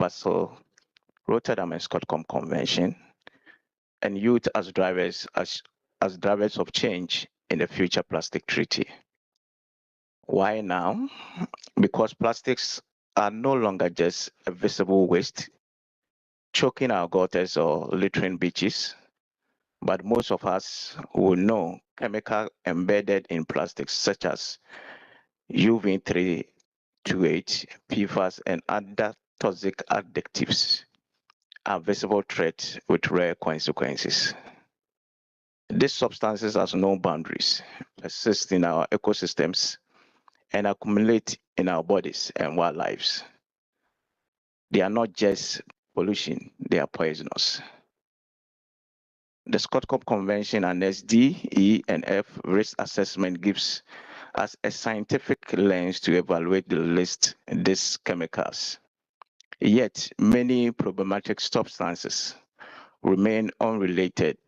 Basel, Rotterdam, and Stockholm Convention, and youth as drivers of change in the future plastic treaty. Why now? Because plastics are no longer just a visible waste, choking our gutters or littering beaches, but most of us will know chemical embedded in plastics such as UV328, PFAS, and other toxic additives are visible threats with rare consequences. These substances have no boundaries, persist in our ecosystems, and accumulate in our bodies and wildlife. They are not just pollution, they are poisonous. The Stockholm Convention and D, E, and F risk assessment gives us a scientific lens to evaluate the list of these chemicals. Yet, many problematic substances remain unregulated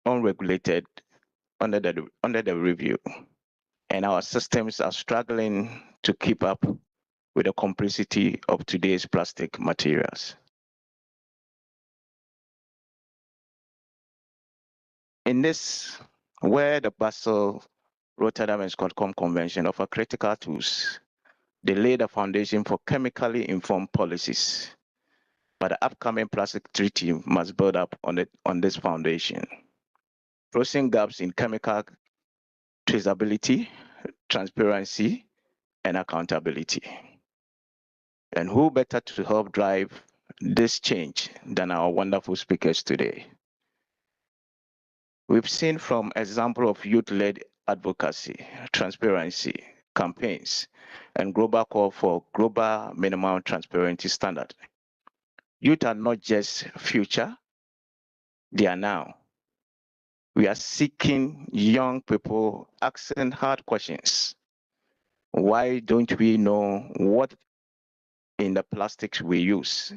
under the review, and our systems are struggling to keep up with the complexity of today's plastic materials. In this, where the Basel, Rotterdam, and Stockholm Convention offer critical tools, they lay the foundation for chemically informed policies. But the upcoming plastic treaty must build up on this foundation, closing gaps in chemical traceability, transparency, and accountability. And who better to help drive this change than our wonderful speakers today? We've seen from example of youth-led advocacy, transparency, campaigns, and global call for global minimum transparency standard. Youth are not just future, they are now. We are seeking young people asking hard questions. Why don't we know what in the plastics we use?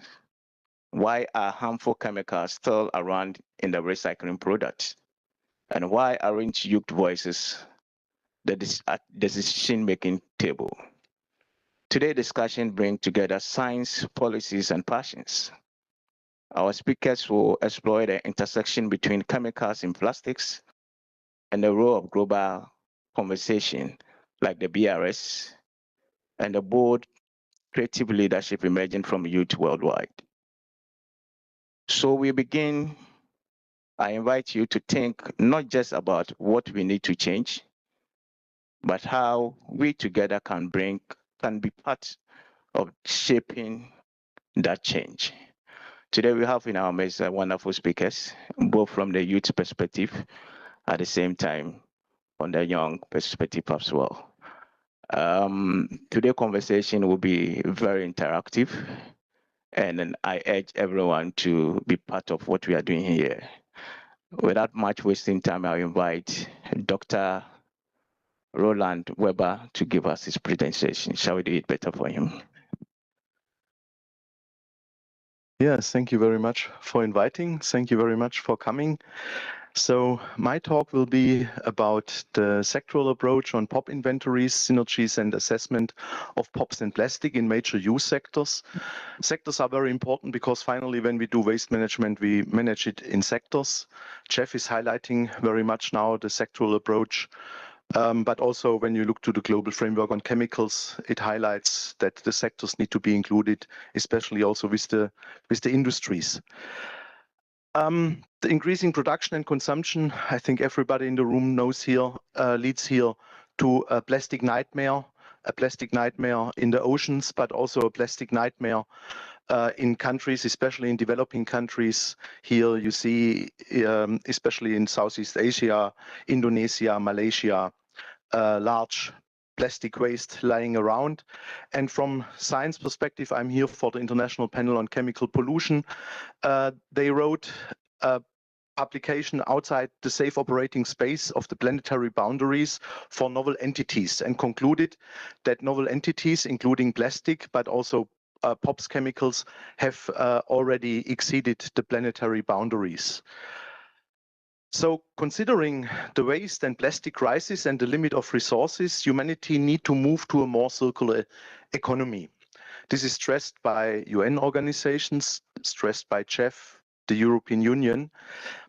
Why are harmful chemicals still around in the recycling products? And why aren't youth voices at the decision-making table? Today's discussion brings together science, policies, and passions. Our speakers will explore the intersection between chemicals in plastics and the role of global conversation like the BRS and the bold creative leadership emerging from youth worldwide. So we begin. I invite you to think not just about what we need to change, but how we together can be part of shaping that change. Today we have in our midst wonderful speakers, both from the youth perspective, at the same time on the young perspective as well. Today's conversation will be very interactive, and I urge everyone to be part of what we are doing here. Without much wasting time, I'll invite Dr. Roland Weber to give us his presentation. Shall we do it better for him? Yes, thank you very much for inviting. Thank you very much for coming. So my talk will be about the sectoral approach on POP inventories, synergies, and assessment of POPs and plastic in major use sectors. Sectors are very important because finally, when we do waste management, we manage it in sectors. Jeff is highlighting very much now the sectoral approach. But also when you look to the global framework on chemicals, it highlights that the sectors need to be included, especially also with the industries. The increasing production and consumption, I think everybody in the room knows here, leads here to a plastic nightmare in the oceans, but also a plastic nightmare in countries, especially in developing countries. Here you see, especially in Southeast Asia, Indonesia, Malaysia, large plastic waste lying around. And from science perspective, I'm here for the International Panel on Chemical Pollution. They wrote a publication outside the safe operating space of the planetary boundaries for novel entities and concluded that novel entities, including plastic, but also POPs chemicals, have already exceeded the planetary boundaries. So considering the waste and plastic crisis and the limit of resources, humanity need to move to a more circular economy. This is stressed by UN organizations, stressed by CHEF, the European Union.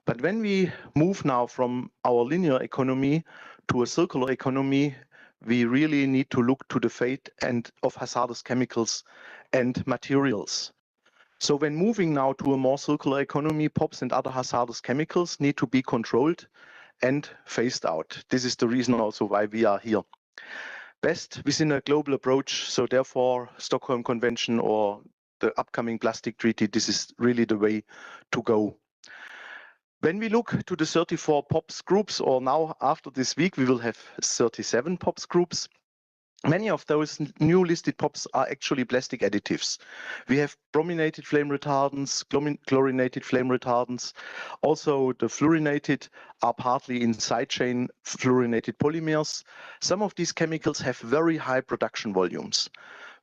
But when we move now from our linear economy to a circular economy, we really need to look to the fate of hazardous chemicals and materials. So when moving now to a more circular economy, POPs and other hazardous chemicals need to be controlled and phased out. This is the reason also why we are here. Best within a global approach, so therefore Stockholm Convention or the upcoming plastic treaty, this is really the way to go. When we look to the 34 POPs groups, or now after this week, we will have 37 POPs groups. Many of those new listed POPs are actually plastic additives. We have brominated flame retardants, chlorinated flame retardants. Also, the fluorinated are partly in side chain fluorinated polymers. Some of these chemicals have very high production volumes.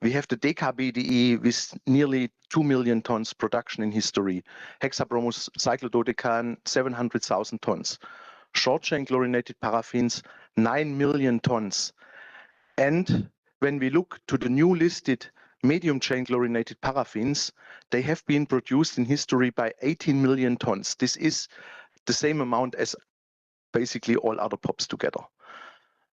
We have the DKBDE with nearly 2 million tons production in history. Hexabromous cyclododecan, 700,000 tons. Short chain chlorinated paraffins, 9 million tons. And when we look to the new listed medium chain chlorinated paraffins, they have been produced in history by 18 million tons. This is the same amount as basically all other POPs together.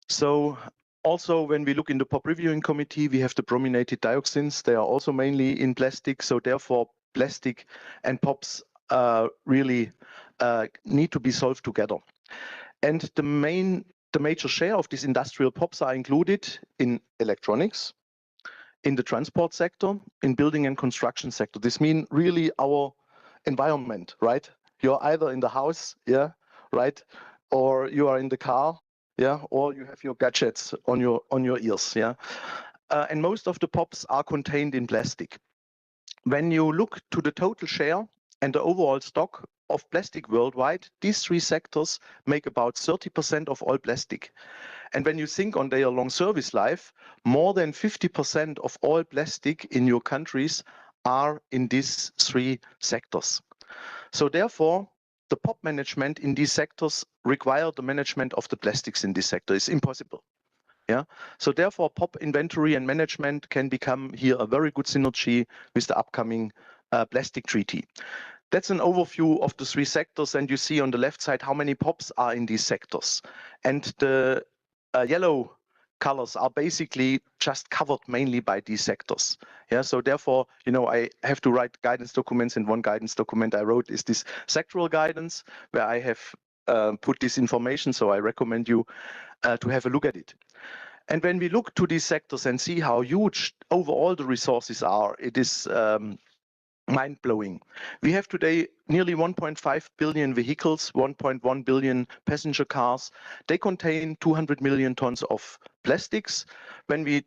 So also when we look in the POP reviewing committee, we have the brominated dioxins. They are also mainly in plastic. So therefore plastic and POPs really need to be solved together. And the major share of these industrial POPs are included in electronics, in the transport sector, in building and construction sector. This means really our environment, right? You're either in the house, yeah, right, or you are in the car, yeah, or you have your gadgets on your ears, yeah. And most of the POPs are contained in plastic. When you look to the total share and the overall stock of plastic worldwide, these three sectors make about 30% of all plastic. And when you think on their long service life, more than 50% of all plastic in your countries are in these three sectors. So therefore, the POP management in these sectors require the management of the plastics in this sector. It's impossible. Yeah. So therefore, POP inventory and management can become here a very good synergy with the upcoming plastic treaty. That's an overview of the three sectors, and you see on the left side how many POPs are in these sectors. And the yellow colors are basically just covered mainly by these sectors. Yeah, so therefore, you know, I have to write guidance documents, and one guidance document I wrote is this sectoral guidance, where I have put this information, so I recommend you to have a look at it. And when we look to these sectors and see how huge overall the resources are, it is mind-blowing. We have today nearly 1.5 billion vehicles, 1.1 billion passenger cars. They contain 200 million tons of plastics. When we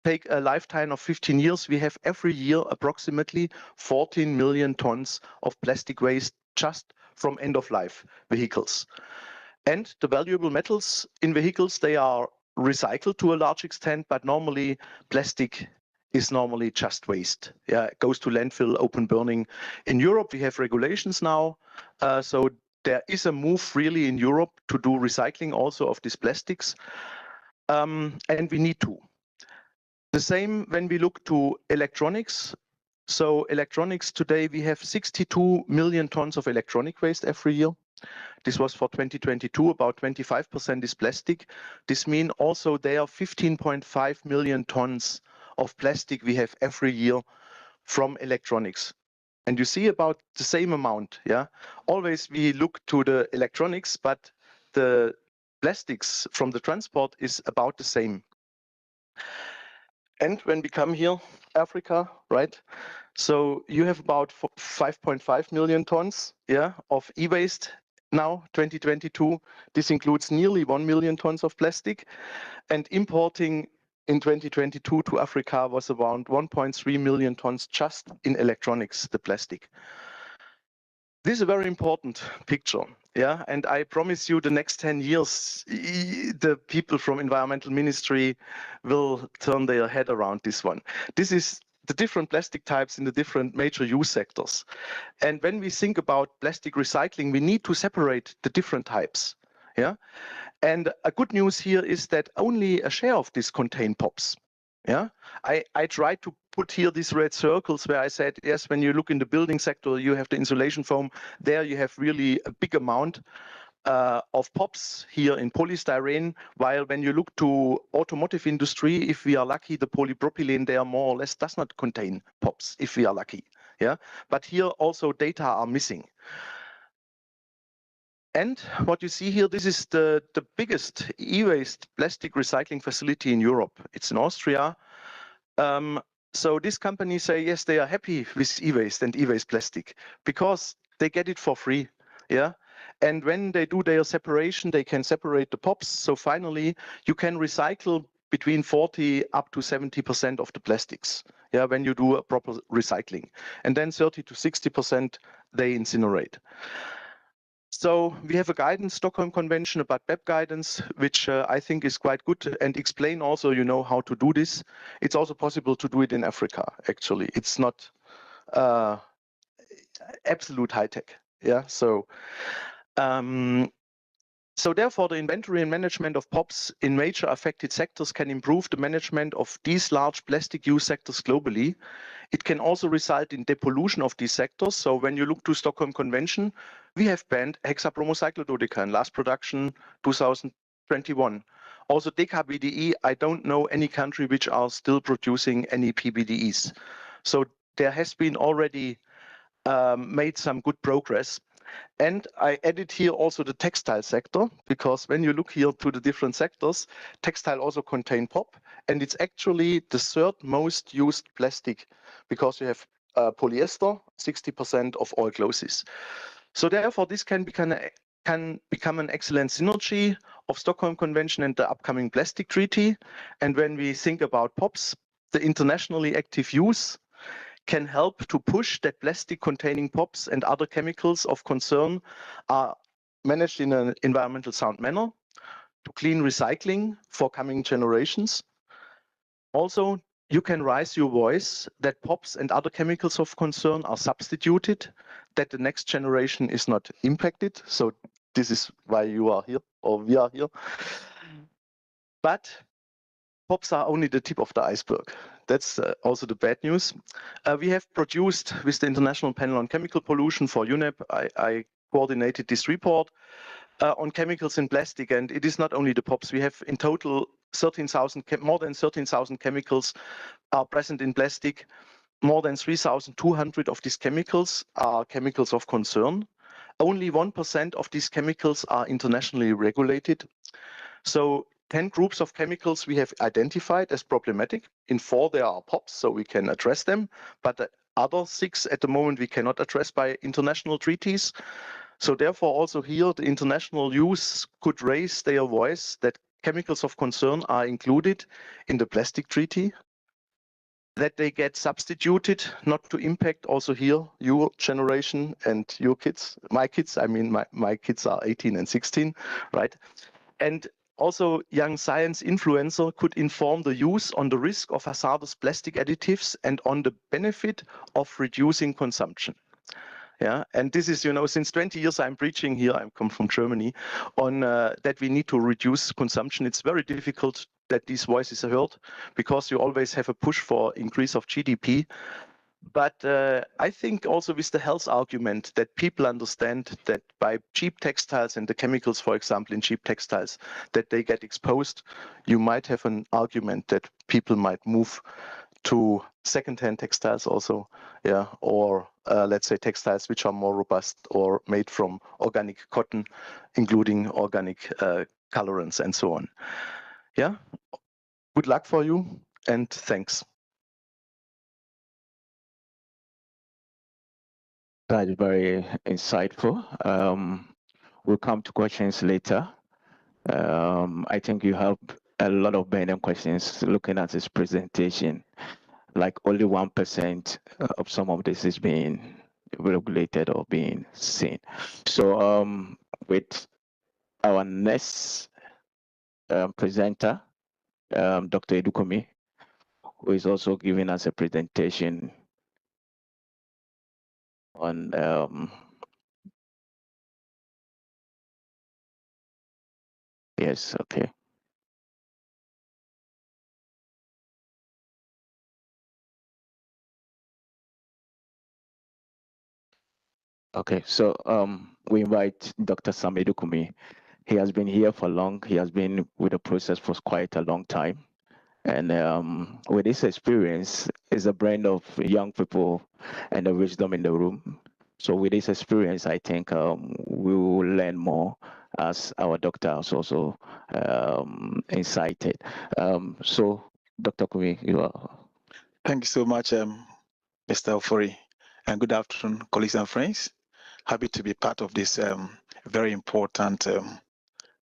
take a lifetime of 15 years, we have every year approximately 14 million tons of plastic waste just from end-of-life vehicles. And the valuable metals in vehicles, they are recycled to a large extent, but normally plastic is normally just waste. Yeah, it goes to landfill, open burning. In Europe, we have regulations now. So there is a move really in Europe to do recycling also of these plastics. And we need to. The same when we look to electronics. So electronics today, we have 62 million tons of electronic waste every year. This was for 2022, about 25% is plastic. This means also there are 15.5 million tons of plastic we have every year from electronics. And you see about the same amount, yeah? Always we look to the electronics, but the plastics from the transport is about the same. And when we come here, Africa, right? So you have about 5.5 million tons, yeah, of e-waste now, 2022. This includes nearly 1 million tons of plastic, and importing in 2022 to Africa was around 1.3 million tons just in electronics, the plastic. This is a very important picture, yeah, and I promise you the next 10 years, the people from environmental ministry will turn their head around this one. This is the different plastic types in the different major use sectors. And when we think about plastic recycling, we need to separate the different types, yeah. And a good news here is that only a share of this contain POPs. Yeah, I tried to put here these red circles where I said, yes, when you look in the building sector, you have the insulation foam. There you have really a big amount of POPs here in polystyrene, while when you look to automotive industry, if we are lucky, the polypropylene there more or less does not contain POPs, if we are lucky. Yeah, but here also data are missing. And what you see here, this is the biggest e-waste plastic recycling facility in Europe. It's in Austria. So this company say, yes, they are happy with e-waste and e-waste plastic because they get it for free. Yeah. And when they do their separation, they can separate the POPs. So finally, you can recycle between 40 up to 70% of the plastics. Yeah, when you do a proper recycling. And then 30 to 60% they incinerate. So we have a guidance, Stockholm Convention about BEP guidance, which I think is quite good and explain also, how to do this. It's also possible to do it in Africa, actually. It's not absolute high tech. Yeah, so therefore, the inventory and management of POPs in major affected sectors can improve the management of these large plastic use sectors globally. It can also result in depollution of these sectors. So when you look to Stockholm Convention, we have banned hexabromocyldodecan, last production 2021. Also DKBDE, I don't know any country which are still producing any PBDEs. So there has been already made some good progress. And I added here also the textile sector, because when you look here to the different sectors, textile also contain POP, and it's actually the third most used plastic, because you have polyester, 60% of all clothes. So therefore, this can become an excellent synergy of Stockholm Convention and the upcoming plastic treaty. And when we think about POPs, the internationally active use can help to push that plastic containing POPs and other chemicals of concern are managed in an environmental sound manner, to clean recycling for coming generations. Also, you can raise your voice that POPs and other chemicals of concern are substituted, that the next generation is not impacted. So this is why you are here, or we are here. But POPs are only the tip of the iceberg. That's also the bad news. We have produced with the International Panel on Chemical Pollution for UNEP, I coordinated this report on chemicals in plastic, and it is not only the POPs. We have in total more than 13,000 chemicals are present in plastic. More than 3,200 of these chemicals are chemicals of concern. Only 1% of these chemicals are internationally regulated. So 10 groups of chemicals we have identified as problematic. In 4 there are POPs, so we can address them, but the other 6 at the moment we cannot address by international treaties. So therefore also here the international use could raise their voice that chemicals of concern are included in the plastic treaty, that they get substituted, not to impact also here your generation and your kids, my kids. I mean, my kids are 18 and 16, right? And also, young science influencer could inform the youth on the risk of hazardous plastic additives and on the benefit of reducing consumption. Yeah, and this is, since 20 years I'm preaching here, I come from Germany, on that we need to reduce consumption. It's very difficult that these voices are heard because you always have a push for increase of GDP. But I think also with the health argument that people understand that by cheap textiles and the chemicals, for example, in cheap textiles, that they get exposed, you might have an argument that people might move to second-hand textiles also, yeah, or let's say textiles which are more robust or made from organic cotton, including organic colorants and so on. Yeah, good luck for you and thanks. That's very insightful. We'll come to questions later. I think you have a lot of burning questions looking at this presentation. Like only 1% of some of this is being regulated or being seen. So with our next presenter, Dr. Edukomi, who is also giving us a presentation on yes, okay. Okay, so we invite Dr. Samedu Kumi. He has been here for long. He has been with the process for quite a long time. And with this experience, is a blend of young people and the wisdom in the room. So with this experience, I think we will learn more as our doctor has also incited. So Dr. Kumi, you are. Thank you so much, Mr. Ofori, and good afternoon, colleagues and friends. Happy to be part of this very important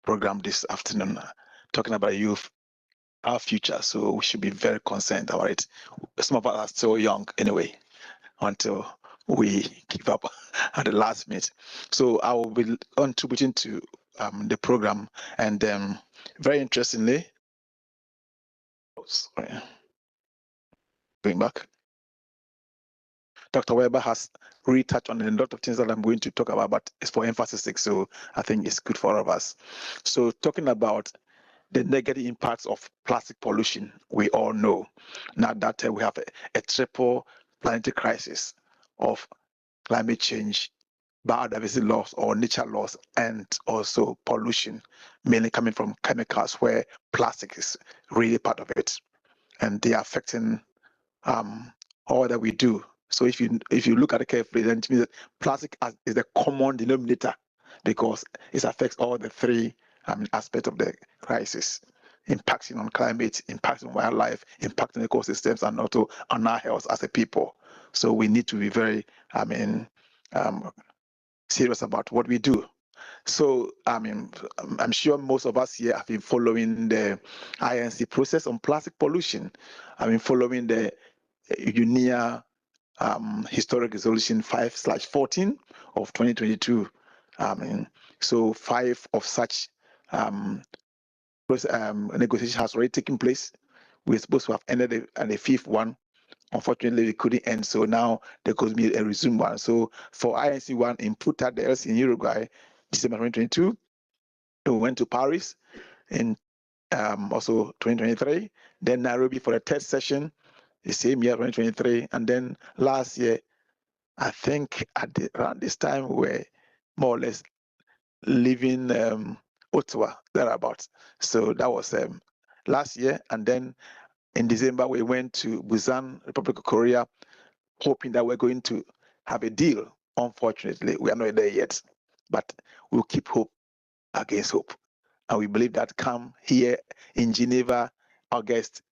program this afternoon, talking about youth, our future. So we should be very concerned about it. Some of us are still young anyway, until we give up at the last minute. So I will be contributing to the program, and very interestingly, sorry, going back. Dr. Weber has really touched on a lot of things that I'm going to talk about, but it's for emphasis sake, so I think it's good for all of us. So talking about the negative impacts of plastic pollution, we all know now that we have a triple planetary crisis of climate change, biodiversity loss or nature loss, and also pollution, mainly coming from chemicals where plastic is really part of it. And they are affecting all that we do. So if you look at it carefully, then it means that plastic is the common denominator because it affects all the three aspects of the crisis, impacting on climate, impacting on wildlife, impacting ecosystems, and also on our health as a people. So we need to be very, serious about what we do. So, I'm sure most of us here have been following the INC process on plastic pollution. I mean, following the UNEA Historic Resolution 5/14 of 2022. So 5 of such negotiation has already taken place. We're supposed to have ended it, and the fifth one, unfortunately, we couldn't end. So now there could be a resume one. So for INC one in Punta del Este in Uruguay, December 2022, we went to Paris in also 2023. Then Nairobi for the third session, the same year 2023, and then last year, I think around this time we were more or less leaving Ottawa thereabouts. So that was last year, and then in December we went to Busan, Republic of Korea, hoping that we're going to have a deal. Unfortunately, we are not there yet, but we'll keep hope against hope, and we believe that come here in Geneva, August,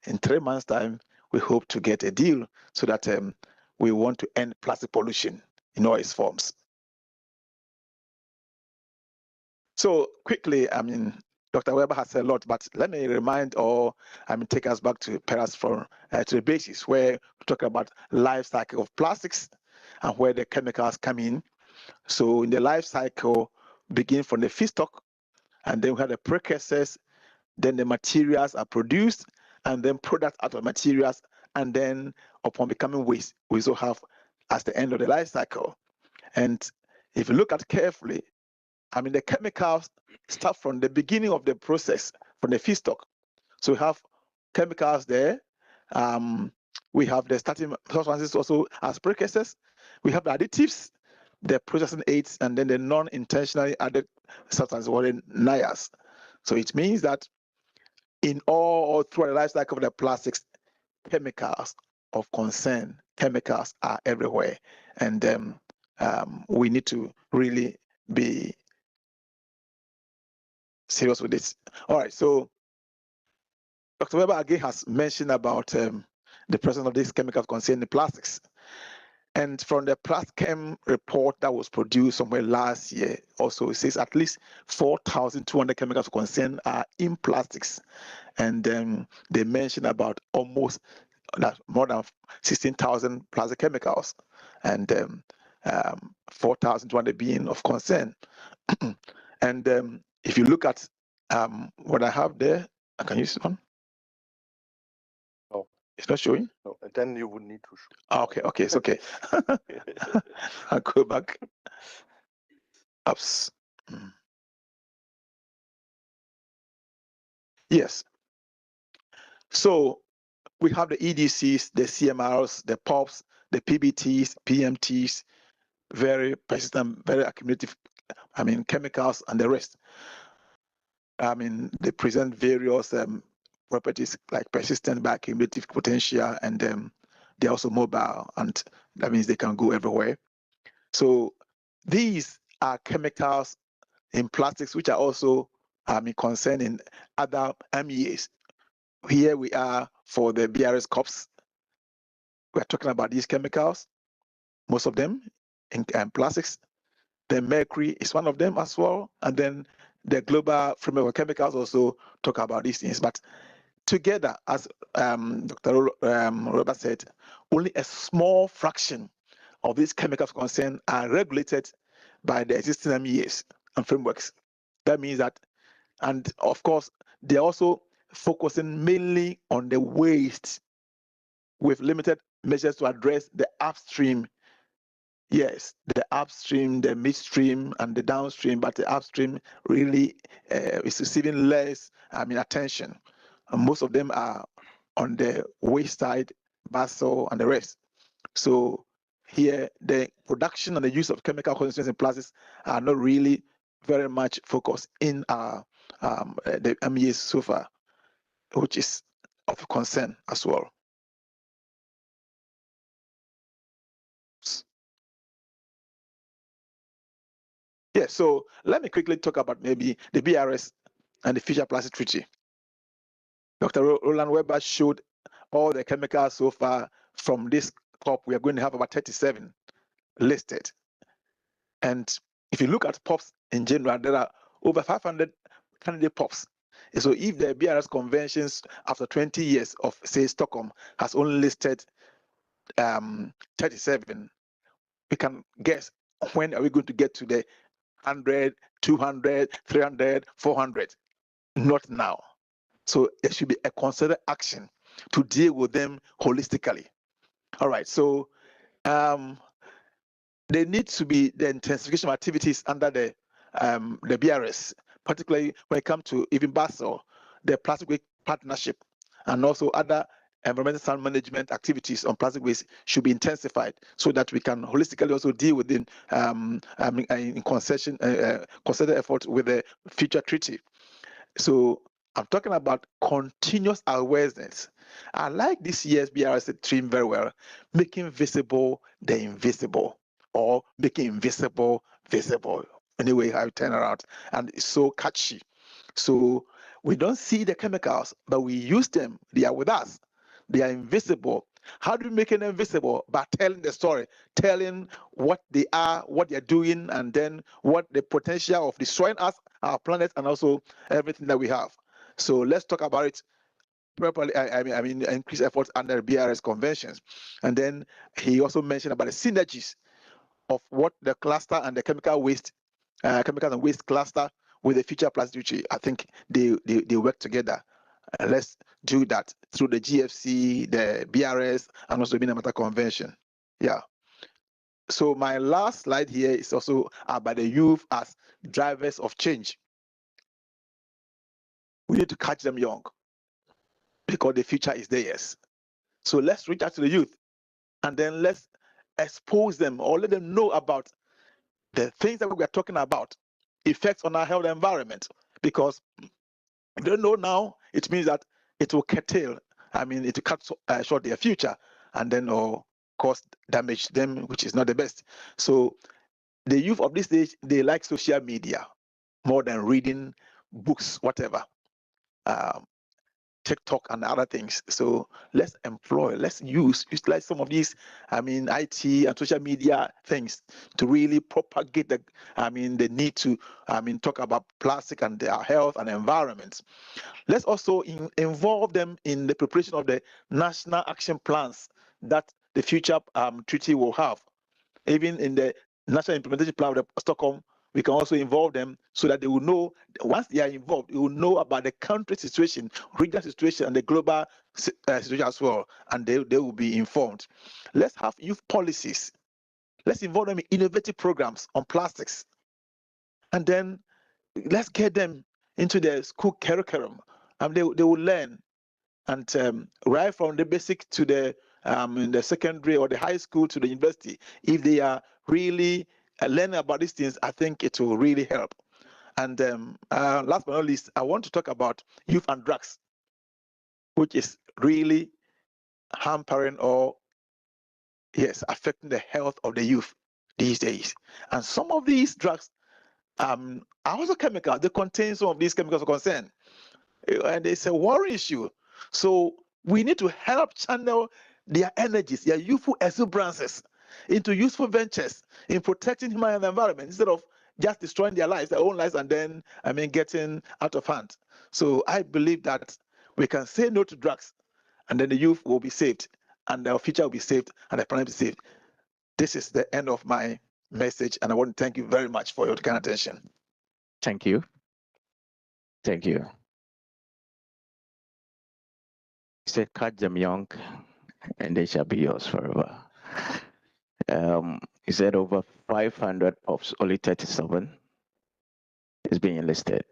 in 3 months' time, we hope to get a deal so that we want to end plastic pollution in all its forms. So quickly, Dr. Weber has said a lot, but let me remind or take us back to perhaps to the basis where we talk about life cycle of plastics and where the chemicals come in. So in the life cycle, begin from the feedstock, and then we have the precursors, then the materials are produced, and then products out of materials, and then upon becoming waste, we also have as the end of the life cycle. And if you look at carefully, the chemicals start from the beginning of the process, from the feedstock. So we have chemicals there. We have the starting substances also as precursors. We have the additives, the processing aids, and then the non-intentionally added substances, or the NIAS. So it means that in all through the life cycle of the plastics, chemicals of concern, chemicals are everywhere. And we need to really be serious with this. All right, so Dr. Weber again has mentioned about the presence of these chemicals concerning the plastics. And from the PlastChem report that was produced somewhere last year, also it says at least 4,200 chemicals of concern are in plastics. And they mention about almost more than 16,000 plastic chemicals, and 4,200 being of concern. And if you look at what I have there, I can use this one. No, it's not showing. No, and then you would need to show. Okay, it's okay. I'll go back. Ups. Yes. So we have the EDCs, the CMRs, the POPs, the PBTs, PMTs, very persistent, very accumulative, chemicals and the rest. They present various properties like persistent bioaccumulative potential, and they're also mobile, and that means they can go everywhere. So these are chemicals in plastics which are also concerned in other MEAs. Here we are for the BRS cups. We're talking about these chemicals, most of them in plastics. The mercury is one of them as well. And then the global framework of chemicals also talk about these things. But together, as Dr. Robert said, only a small fraction of these chemicals concerned are regulated by the existing MEAs and frameworks. That means that, and of course, they're also focusing mainly on the waste with limited measures to address the upstream. Yes, the upstream, the midstream, and the downstream, but the upstream really is receiving less attention. And most of them are on the waste side, Basel, and the rest. So here, the production and the use of chemical constituents in plastics are not really very much focused in the MEAs so far, which is of concern as well. Yeah, so let me quickly talk about maybe the BRS and the Future Plastic Treaty. Dr. Roland Weber showed all the chemicals so far. From this COP, we are going to have about 37 listed. And if you look at POPs in general, there are over 500 candidate POPs. So if the BRS conventions after 20 years of, say, Stockholm has only listed 37, we can guess when are we going to get to the 100, 200, 300, 400? Not now. So there should be a concerted action to deal with them holistically. All right, so there needs to be the intensification of activities under the BRS, particularly when it comes to even Basel, the plastic waste partnership, and also other environmental sound management activities on plastic waste should be intensified so that we can holistically also deal with in concerted effort with the future treaty. So I'm talking about continuous awareness. I like this year's BRS theme very well, making visible the invisible, or making invisible visible. Anyway, how you turn around, and it's so catchy. So we don't see the chemicals, but we use them. They are with us. They are invisible. How do we make them invisible? By telling the story, telling what they are, what they're doing, and then what the potential of destroying us, our planet, and also everything that we have. So let's talk about it properly. I mean, increase efforts under BRS conventions. And then he also mentioned about the synergies of what the cluster and the chemical waste, chemicals and waste cluster with the future plastic treaty. I think they work together. Let's do that through the GFC, the BRS, and also the Minamata Convention. Yeah. So my last slide here is also about the youth as drivers of change. We need to catch them young because the future is theirs. So let's reach out to the youth and then let's expose them or let them know about the things that we are talking about, effects on our health and environment. Because if they don't know now, it means that it will curtail, it will cut short their future and then cause damage them, which is not the best. So the youth of this age, they like social media more than reading books, whatever. TikTok and other things. So let's utilize some of these, IT and social media things to really propagate the need to, talk about plastic and their health and environment. Let's also involve them in the preparation of the national action plans that the future treaty will have. Even in the national implementation plan of the Stockholm, we can also involve them so that they will know, once they are involved, they will know about the country situation, regional situation, and the global situation as well, and they will be informed. Let's have youth policies. Let's involve them in innovative programs on plastics. And then let's get them into the school curriculum. They will learn. And right from the basic to the in the secondary or the high school to the university, if they are really learn about these things, I think it will really help. And last but not least, I want to talk about youth and drugs, which is really hampering or, yes, affecting the health of the youth these days. And some of these drugs are also chemicals. They contain some of these chemicals of concern. And it's a worry issue. So we need to help channel their energies, their youthful exuberances into useful ventures in protecting human and the environment instead of just destroying their lives, their own lives, and then, getting out of hand. So I believe that we can say no to drugs, and then the youth will be saved, and our future will be saved, and the planet will be saved. This is the end of my message, and I want to thank you very much for your kind attention. Thank you. Thank you. He said, catch them young, and they shall be yours forever. He said over 500 of only 37 is being enlisted.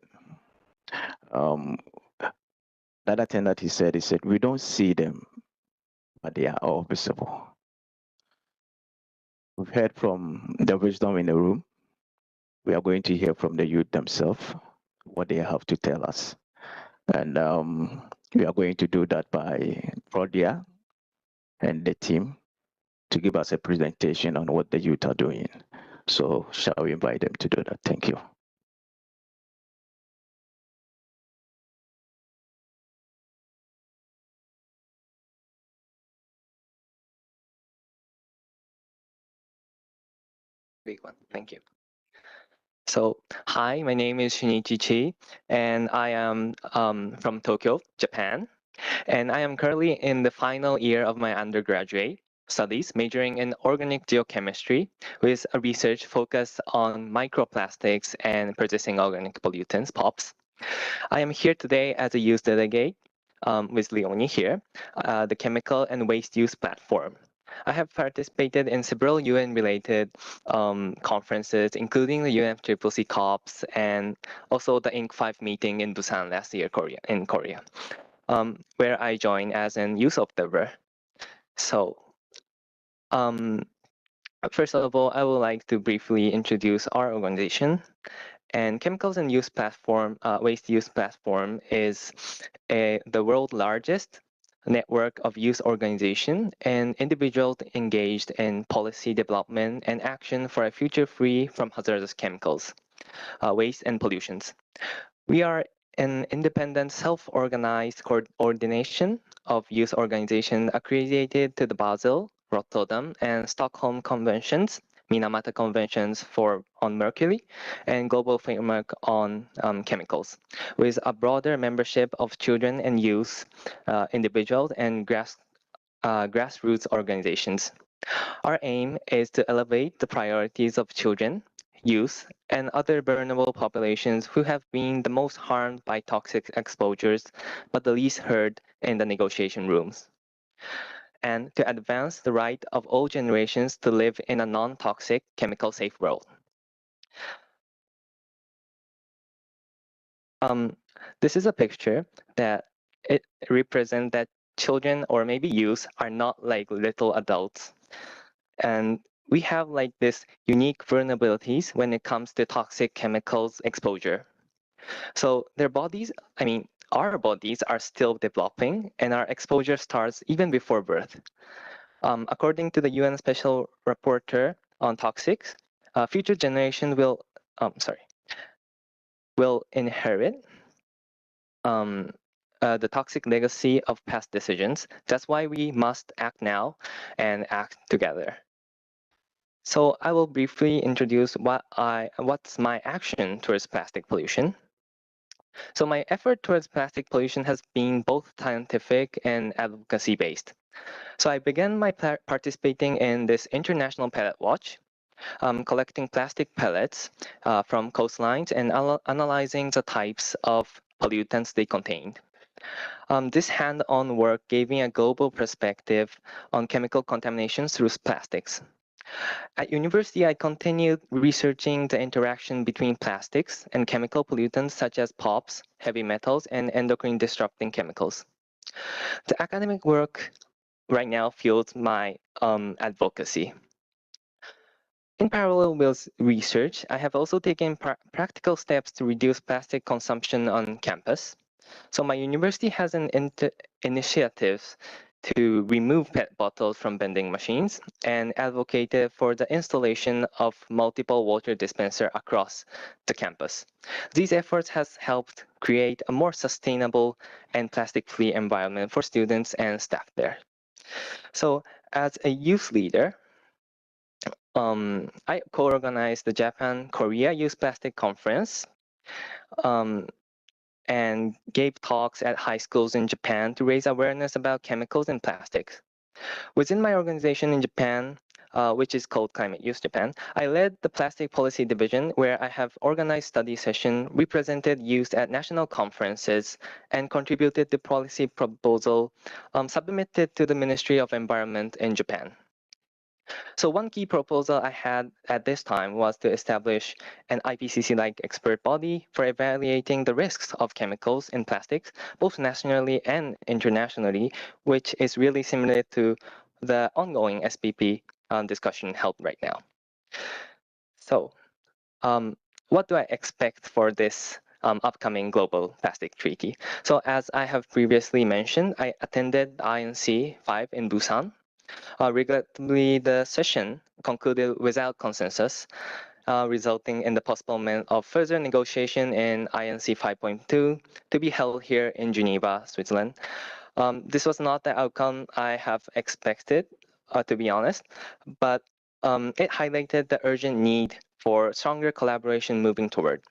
The other thing that he said, we don't see them, but they are all visible. We've heard from the wisdom in the room. We are going to hear from the youth themselves, what they have to tell us. And we are going to do that by Prodia and the team to give us a presentation on what the youth are doing. So shall we invite them to do that? Thank you. Big one. Thank you. So, hi, my name is Shinichi Chi, and I am from Tokyo, Japan. And I am currently in the final year of my undergraduate studies, majoring in organic geochemistry with a research focus on microplastics and persistent organic pollutants, POPs. I am here today as a youth delegate with Leonie here, the Chemical and Waste Use Platform. I have participated in several UN-related conferences, including the UNFCCC COPs and also the Inc. 5 meeting in Busan last year, in Korea, where I joined as an youth observer. So, first of all, I would like to briefly introduce our organization. And Chemicals and Use Platform, Waste Use Platform is the world's largest network of youth organizations and individuals engaged in policy development and action for a future free from hazardous chemicals, waste, and pollutions. We are an independent, self-organized coordination of youth organizations accredited to the Basel, Rotterdam, and Stockholm Conventions, Minamata Conventions on mercury, and Global Framework on chemicals, with a broader membership of children and youth, individuals, and grassroots organizations. Our aim is to elevate the priorities of children, youth, and other vulnerable populations who have been the most harmed by toxic exposures, but the least heard in the negotiation rooms, and to advance the right of all generations to live in a non-toxic, chemical-safe world. This is a picture that it represents that children or maybe youth are not like little adults. And we have like this unique vulnerabilities when it comes to toxic chemicals exposure. So their bodies, our bodies are still developing and our exposure starts even before birth. According to the UN Special Rapporteur on Toxics, future generation will inherit the toxic legacy of past decisions. That's why we must act now and act together. So I will briefly introduce what's my action towards plastic pollution. So my effort towards plastic pollution has been both scientific and advocacy based. So I began my participating in this International Pellet Watch, collecting plastic pellets from coastlines and analyzing the types of pollutants they contained. This hand-on work gave me a global perspective on chemical contamination through plastics. At university, I continued researching the interaction between plastics and chemical pollutants such as POPs, heavy metals, and endocrine disrupting chemicals. The academic work right now fuels my advocacy. In parallel with research, I have also taken practical steps to reduce plastic consumption on campus. So my university has an initiative to remove PET bottles from vending machines and advocated for the installation of multiple water dispenser across the campus. These efforts has helped create a more sustainable and plastic-free environment for students and staff there. So as a youth leader, I co-organized the Japan-Korea Youth Plastic Conference and gave talks at high schools in Japan to raise awareness about chemicals and plastics. Within my organization in Japan, which is called Climate Youth Japan, I led the Plastic Policy Division, where I have organized study sessions, represented youth at national conferences, and contributed to policy proposal submitted to the Ministry of Environment in Japan. So one key proposal I had at this time was to establish an IPCC-like expert body for evaluating the risks of chemicals in plastics, both nationally and internationally, which is really similar to the ongoing SPP discussion held right now. So what do I expect for this upcoming global plastic treaty? So as I have previously mentioned, I attended INC 5 in Busan. Regrettably, the session concluded without consensus, resulting in the postponement of further negotiation in INC 5.2 to be held here in Geneva, Switzerland. This was not the outcome I have expected, to be honest, but it highlighted the urgent need for stronger collaboration moving forward.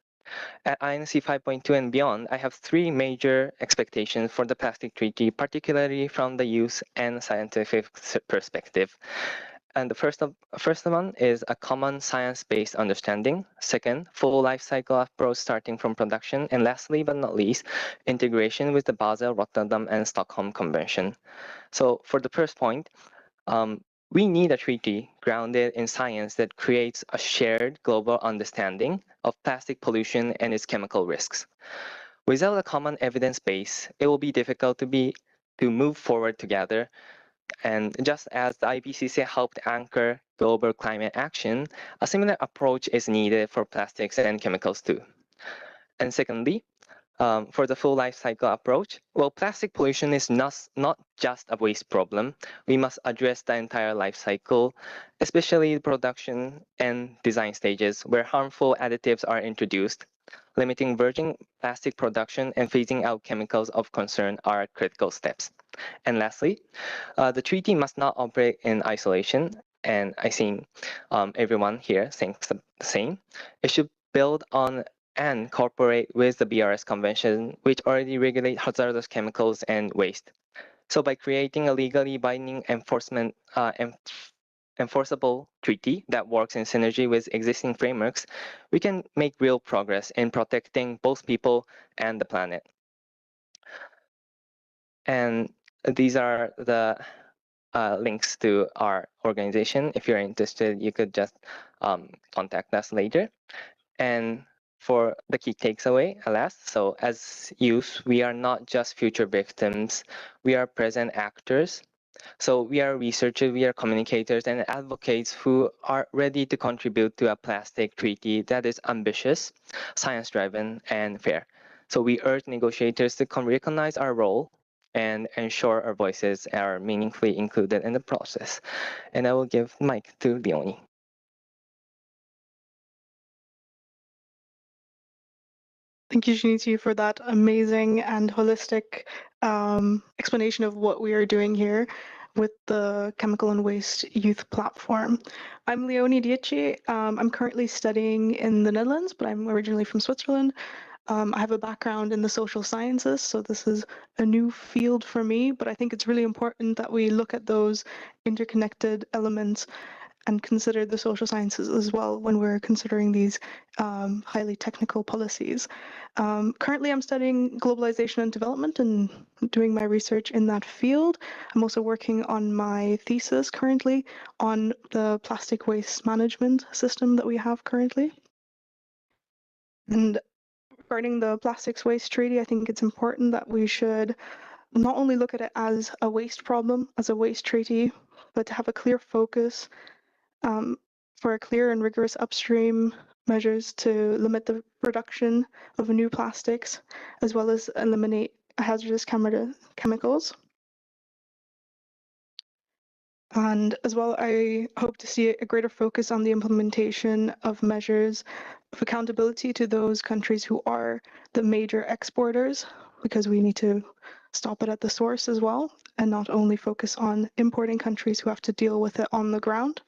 At INC 5.2 and beyond, I have three major expectations for the plastic treaty, particularly from the youth and scientific perspective. And the first one is a common science-based understanding. Second, full life cycle approach starting from production. And lastly, but not least, integration with the Basel, Rotterdam, and Stockholm Convention. So for the first point, we need a treaty grounded in science that creates a shared global understanding of plastic pollution and its chemical risks. Without a common evidence base, it will be difficult to move forward together. And just as the IPCC helped anchor global climate action, a similar approach is needed for plastics and chemicals too. And secondly, for the full life cycle approach, well, plastic pollution is not just a waste problem. We must address the entire life cycle, especially the production and design stages where harmful additives are introduced. Limiting virgin plastic production and phasing out chemicals of concern are critical steps. And lastly, the treaty must not operate in isolation, and I think everyone here thinks the same. It should build on and cooperate with the BRS Convention, which already regulate hazardous chemicals and waste. So by creating a legally binding enforceable treaty that works in synergy with existing frameworks, we can make real progress in protecting both people and the planet. And these are the links to our organization. If you're interested, you could just contact us later. And for the key takeaway, alas, so as youth, we are not just future victims, we are present actors. So we are researchers, we are communicators and advocates who are ready to contribute to a plastic treaty that is ambitious, science-driven, and fair. So we urge negotiators to recognize our role and ensure our voices are meaningfully included in the process. And I will give the mic to Leonie. Thank you, Shinichi, for that amazing and holistic explanation of what we are doing here with the Chemical and Waste Youth Platform. I'm Leonie Dietschy. I'm currently studying in the Netherlands, but I'm originally from Switzerland. I have a background in the social sciences, so this is a new field for me, but I think it's really important that we look at those interconnected elements and consider the social sciences as well when we're considering these highly technical policies. Currently, I'm studying globalization and development and doing my research in that field. I'm also working on my thesis currently on the plastic waste management system that we have currently. And regarding the plastics waste treaty, I think it's important that we should not only look at it as a waste problem, as a waste treaty, but to have a clear focus for clear and rigorous upstream measures to limit the production of new plastics, as well as eliminate hazardous chemicals. And as well, I hope to see a greater focus on the implementation of measures of accountability to those countries who are the major exporters, because we need to stop it at the source as well, and not only focus on importing countries who have to deal with it on the ground.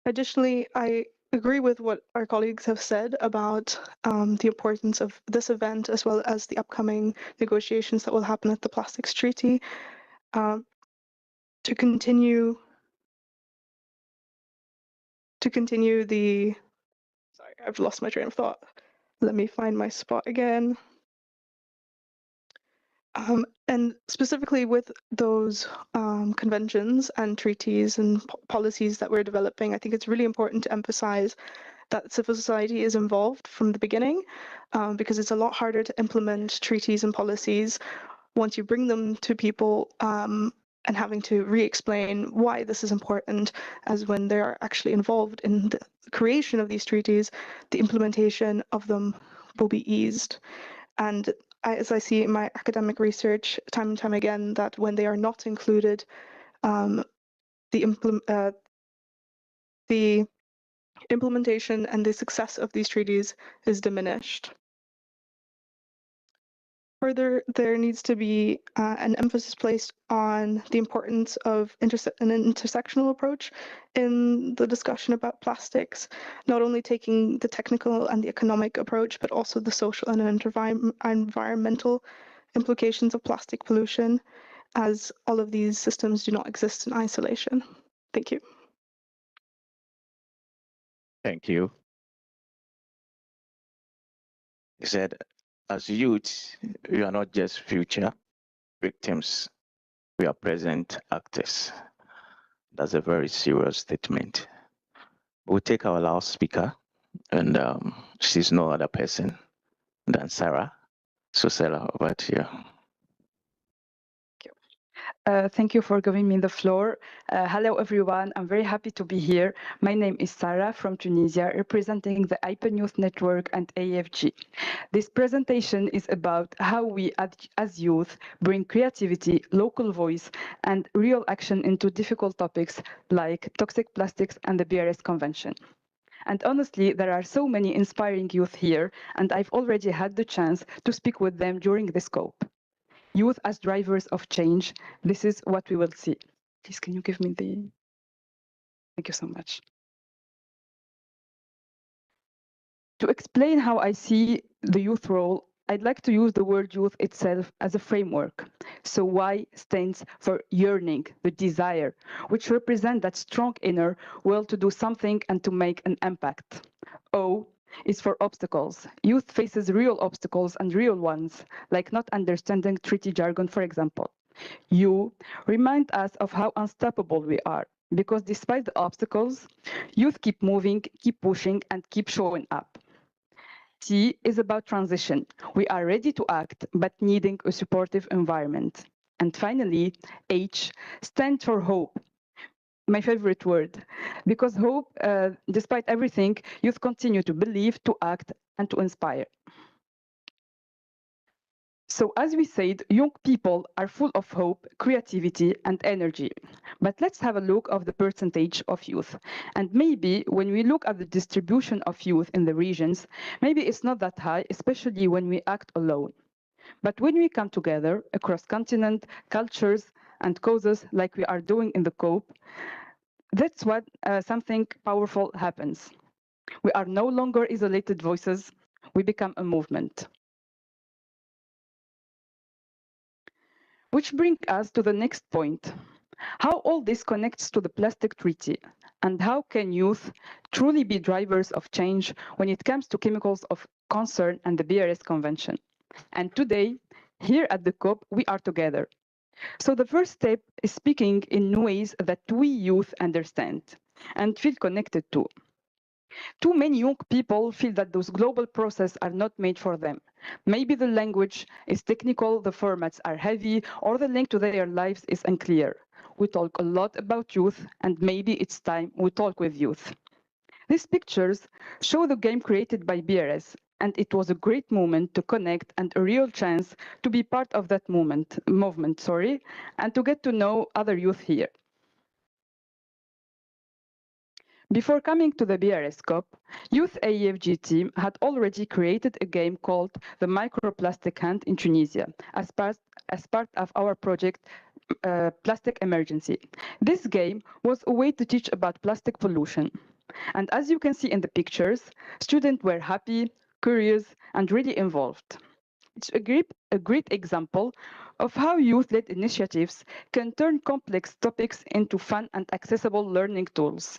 Additionally, I agree with what our colleagues have said about the importance of this event, as well as the upcoming negotiations that will happen at the Plastics Treaty. To continue the, sorry, I've lost my train of thought. Let me find my spot again. And specifically with those conventions and treaties and policies that we're developing, I think it's really important to emphasize that civil society is involved from the beginning, because it's a lot harder to implement treaties and policies once you bring them to people and having to re-explain why this is important, as when they are actually involved in the creation of these treaties, the implementation of them will be eased. And as I see in my academic research time and time again, that when they are not included, the implementation and the success of these treaties is diminished. Further, there needs to be an emphasis placed on the importance of an intersectional approach in the discussion about plastics, not only taking the technical and the economic approach, but also the social and environmental implications of plastic pollution, as all of these systems do not exist in isolation. Thank you. Thank you. He said, as youth, we are not just future victims, we are present actors. That's a very serious statement. We'll take our last speaker, and she's no other person than Sarah. So Sarah, over to you. Thank you for giving me the floor. Hello, everyone. I'm very happy to be here. My name is Sarah from Tunisia, representing the IPEN Youth Network and AFG. This presentation is about how we, as youth, bring creativity, local voice, and real action into difficult topics like toxic plastics and the BRS Convention. And honestly, there are so many inspiring youth here, and I've already had the chance to speak with them during the scope. Youth as drivers of change, this is what we will see. Please, can you give me the... Thank you so much. To explain how I see the youth role, I'd like to use the word youth itself as a framework. So Y stands for yearning, the desire, which represents that strong inner will to do something and to make an impact. O is for obstacles. Youth faces real obstacles and real ones, like not understanding treaty jargon, for example. U remind us of how unstoppable we are, because despite the obstacles, youth keep moving, keep pushing, and keep showing up. T is about transition. We are ready to act, but needing a supportive environment. And finally, H stands for hope. My favorite word, because hope, despite everything, youth continue to believe, to act, and to inspire. So as we said, young people are full of hope, creativity, and energy. But let's have a look at the percentage of youth. And maybe when we look at the distribution of youth in the regions, maybe it's not that high, especially when we act alone. But when we come together across continent, cultures, and causes like we are doing in the COPE, that's what something powerful happens. We are no longer isolated voices, we become a movement. Which brings us to the next point. How all this connects to the plastic treaty, and how can youth truly be drivers of change when it comes to chemicals of concern and the BRS Convention? And today, here at the COP, we are together. So the first step is speaking in ways that we youth understand and feel connected to. Too many young people feel that those global processes are not made for them. Maybe the language is technical, the formats are heavy, or the link to their lives is unclear. We talk a lot about youth, and maybe it's time we talk with youth. These pictures show the game created by BRS, and it was a great moment to connect and a real chance to be part of that movement, and to get to know other youth here. Before coming to the BRS COP, Youth AEFG team had already created a game called the Microplastic Hunt in Tunisia as part of our project Plastic Emergency. This game was a way to teach about plastic pollution. And as you can see in the pictures, students were happy, curious, and really involved. It's a great example of how youth-led initiatives can turn complex topics into fun and accessible learning tools.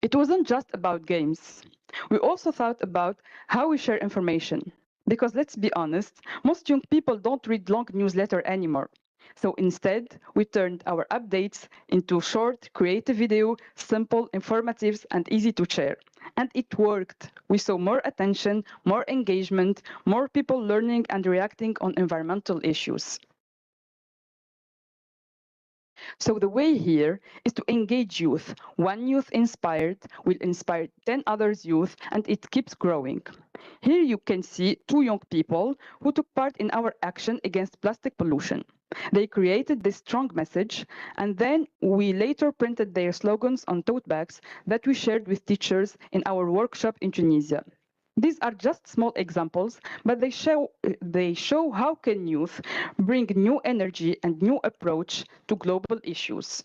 It wasn't just about games. We also thought about how we share information. Because let's be honest, most young people don't read long newsletters anymore. So instead, we turned our updates into short, creative video, simple, informative, and easy to share. And it worked. We saw more attention, more engagement, more people learning and reacting on environmental issues. So the way here is to engage youth. One youth inspired will inspire 10 others youth, and it keeps growing. Here you can see two young people who took part in our action against plastic pollution. They created this strong message, and then we later printed their slogans on tote bags that we shared with teachers in our workshop in Tunisia. These are just small examples, but they show how can youth bring new energy and new approach to global issues.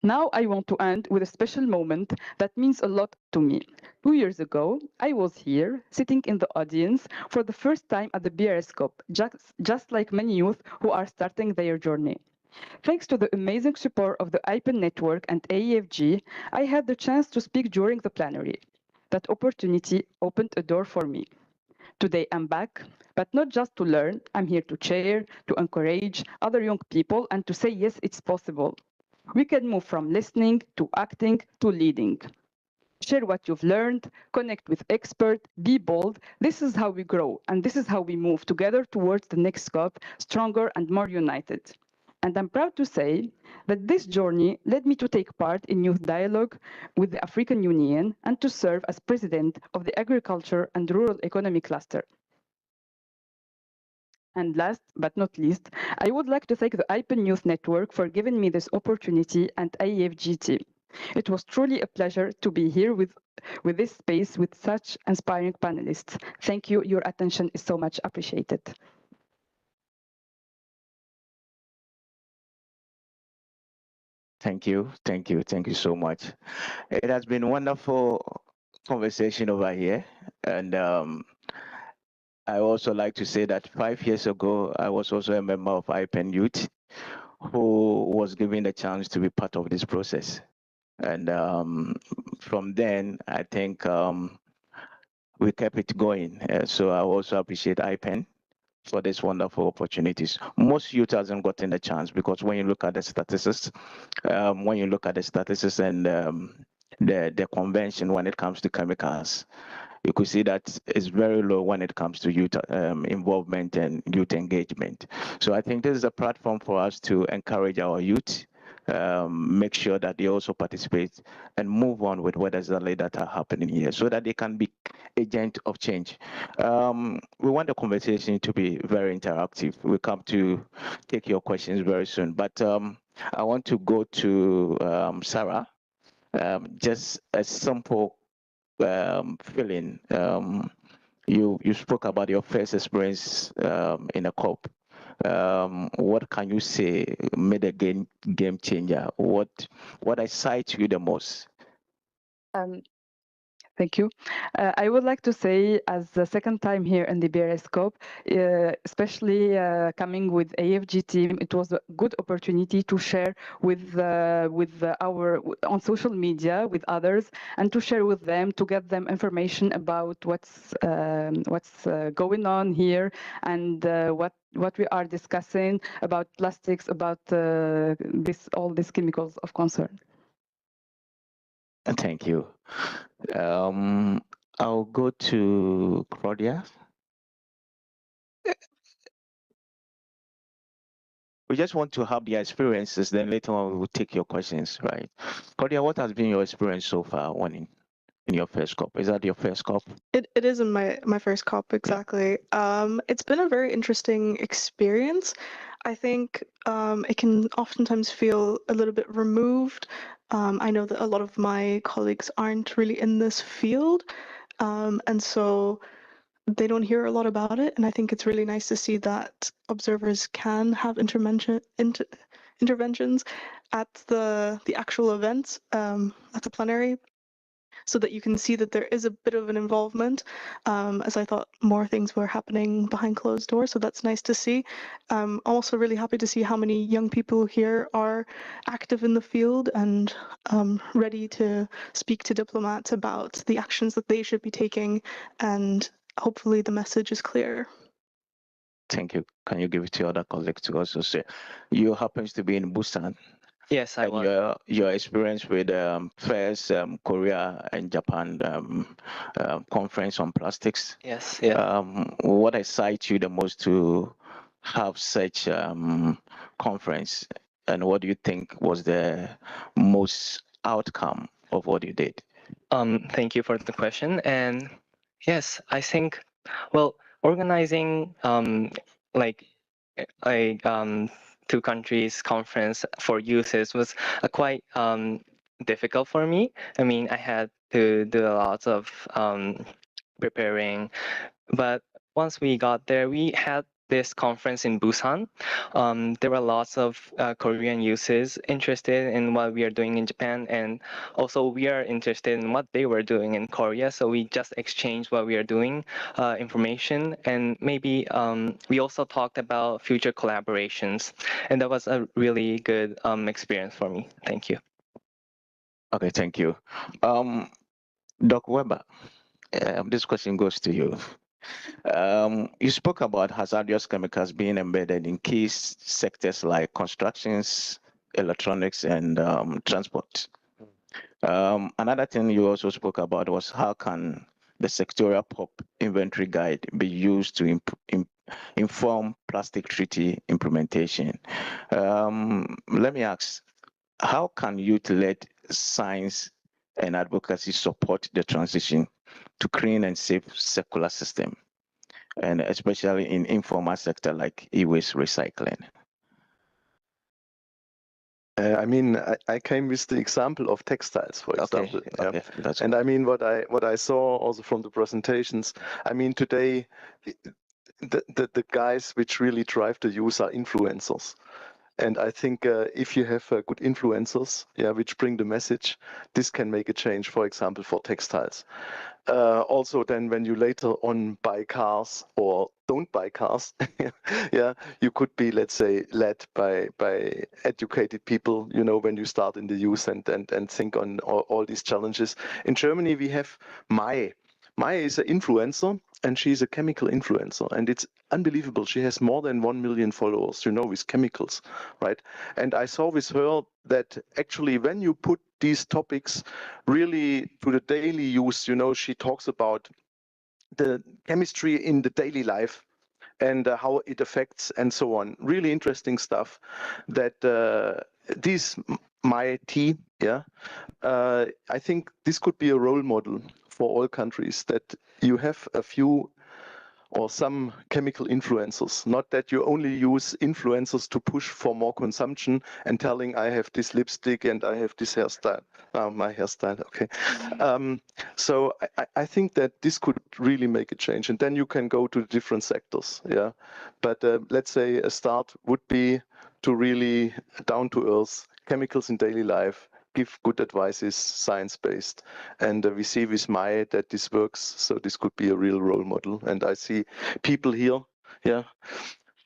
Now I want to end with a special moment that means a lot to me. 2 years ago, I was here, sitting in the audience for the first time at the BRS COP, just like many youth who are starting their journey. Thanks to the amazing support of the IPEN network and AEFG, I had the chance to speak during the plenary. That opportunity opened a door for me. Today I'm back, but not just to learn, I'm here to share, to encourage other young people and to say yes, it's possible. We can move from listening to acting to leading. Share what you've learned, connect with experts, be bold. This is how we grow, and this is how we move together towards the next COP, stronger and more united. And I'm proud to say that this journey led me to take part in youth dialogue with the African Union and to serve as president of the Agriculture and Rural Economy Cluster. And last but not least, I would like to thank the IPEN Youth Network for giving me this opportunity and AEFG team. It was truly a pleasure to be here with this space with such inspiring panelists. Thank you. Your attention is so much appreciated. Thank you so much. It has been a wonderful conversation over here, and I also like to say that 5 years ago, I was also a member of IPEN Youth who was given the chance to be part of this process. And from then, I think we kept it going. So I also appreciate IPEN for these wonderful opportunities. Most youth hasn't gotten a chance because when you look at the statistics, and the convention when it comes to chemicals, you could see that it's very low when it comes to youth involvement and youth engagement. So I think this is a platform for us to encourage our youth, make sure that they also participate and move on with what exactly that are happening here so that they can be agent of change. We want the conversation to be very interactive. We come to take your questions very soon, but I want to go to Sarah. Just a simple feeling. You spoke about your first experience in a COP. What can you say made a game changer? What excites you the most? Thank you. I would like to say, as the second time here in the BRS COP, especially coming with AFG team, it was a good opportunity to share with our on social media with others and to share with them to get them information about what's going on here and what we are discussing about plastics, about all these chemicals of concern. Thank you. I'll go to Claudia. We just want to have their experiences, then later on we will take your questions, right? Claudia, what has been your experience so far when in your first COP? Is that your first COP? It is in my first COP, exactly. It's been a very interesting experience. I think it can oftentimes feel a little bit removed. I know that a lot of my colleagues aren't really in this field, and so they don't hear a lot about it. And I think it's really nice to see that observers can have interventions at the actual events, at the plenary, so that you can see that there is a bit of an involvement, as I thought more things were happening behind closed doors. So that's nice to see. I'm also really happy to see how many young people here are active in the field and ready to speak to diplomats about the actions that they should be taking, and hopefully the message is clear. Thank you. Can you give it to other colleagues to also say? You happens to be in Busan. Yes, I And was. your experience with first Korea and Japan conference on plastics. Yes, yeah. What excites you the most to have such conference, and what do you think was the most outcome of what you did? Thank you for the question. And yes, I think, well, organizing like a two countries conference for users was quite difficult for me. I mean, I had to do a lot of preparing, but once we got there, we had this conference in Busan. There were lots of Korean users interested in what we are doing in Japan, and also we are interested in what they were doing in Korea. So we just exchanged what we are doing, information, and maybe we also talked about future collaborations, and that was a really good experience for me. Thank you. Okay, thank you. Doc Weber, this question goes to you. You spoke about hazardous chemicals being embedded in key sectors like constructions, electronics, and transport. Another thing you also spoke about was how can the sectorial POP inventory guide be used to inform plastic treaty implementation. Let me ask, how can youth-led science and advocacy support the transition to clean and safe circular system, and especially in informal sector like e-waste recycling? I mean, I came with the example of textiles, for example. Okay, that's and I mean, what I saw also from the presentations. I mean, today, the guys which really drive the use are influencers. And I think if you have good influencers, which bring the message, this can make a change, for example, for textiles. Also, then when you later on buy cars or don't buy cars, you could be, let's say, led by educated people, when you start in the use and think on all these challenges. In Germany, we have Mai. Mai is an influencer, and she's a chemical influencer, and it's unbelievable. She has more than 1 million followers, with chemicals, right? And I saw with her that actually when you put these topics really to the daily use, she talks about the chemistry in the daily life and how it affects and so on. Really interesting stuff that this my tea, I think this could be a role model for all countries, that you have a few or some chemical influencers, not that you only use influencers to push for more consumption and telling I have this lipstick and I have this hairstyle. My hairstyle, okay. So I think that this could really make a change, and then you can go to the different sectors, But let's say a start would be to really down to earth chemicals in daily life, give good advices, science-based. And we see with Mai that this works, so this could be a real role model. And I see people here,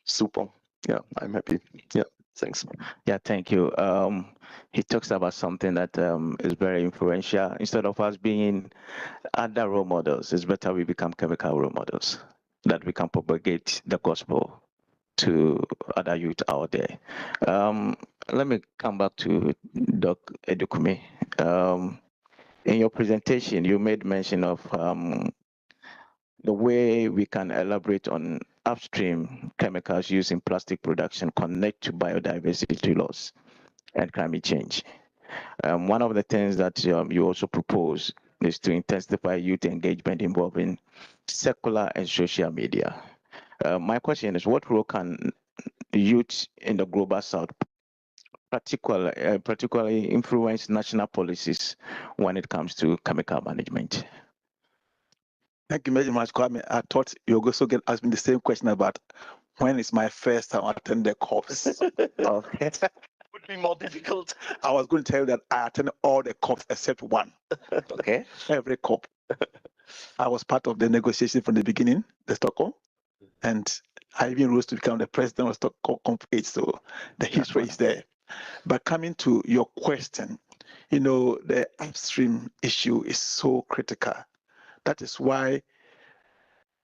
super. Yeah, I'm happy. Yeah, thanks. Yeah, thank you. He talks about something that is very influential. Instead of us being other role models, it's better we become chemical role models, that we can propagate the gospel to other youth out there. Let me come back to Doc Edukumi. In your presentation, you made mention of the way we can elaborate on upstream chemicals used in plastic production connect to biodiversity loss and climate change. One of the things that you also propose is to intensify youth engagement involving secular and social media. My question is, what role can youth in the global south particularly influence national policies when it comes to chemical management? Thank you very much, Kwame. I thought you were also going to ask me the same question about when is my first time attending the COPs. Okay. Would be more difficult. I was going to tell you that I attended all the COPs except one. Okay. Every COP. I was part of the negotiation from the beginning, the Stockholm, and I even rose to become the president of Stockholm 8. So the history is there. But coming to your question, the upstream issue is so critical. That is why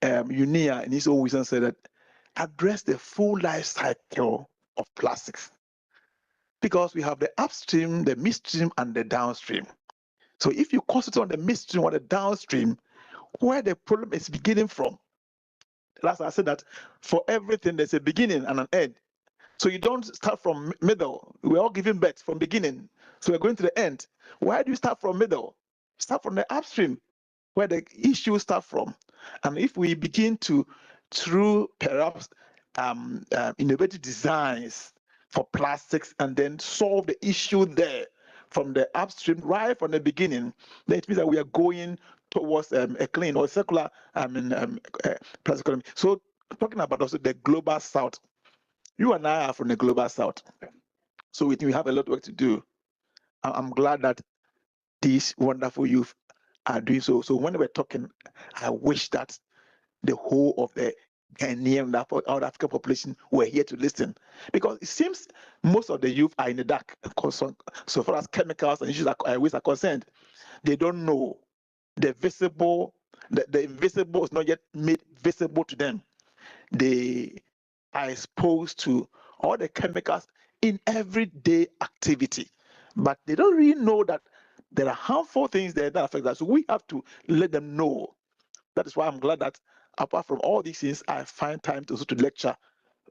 UNIA in his own wisdom said that address the full life cycle of plastics. Because we have the upstream, the midstream, and the downstream. So if you concentrate on the midstream or the downstream, where the problem is beginning from, last I said that for everything there's a beginning and an end. So you don't start from middle. We're all giving birth from beginning. So we're going to the end. Why do you start from middle? Start from the upstream, where the issues start from. And if we begin to, through perhaps innovative designs for plastics and then solve the issue there from the upstream right from the beginning, then it means that we are going towards a clean or circular plastic economy. So talking about also the global south, you and I are from the global south. So we have a lot of work to do. I'm glad that these wonderful youth are doing so. So when we're talking, I wish that the whole of the Ghanaian or African population were here to listen, because it seems most of the youth are in the dark so far as chemicals and issues are concerned. They don't know the visible, the invisible is not yet made visible to them. They are exposed to all the chemicals in everyday activity, but they don't really know that there are harmful things there that affect us. So we have to let them know. That is why I'm glad that apart from all these things, I find time to lecture.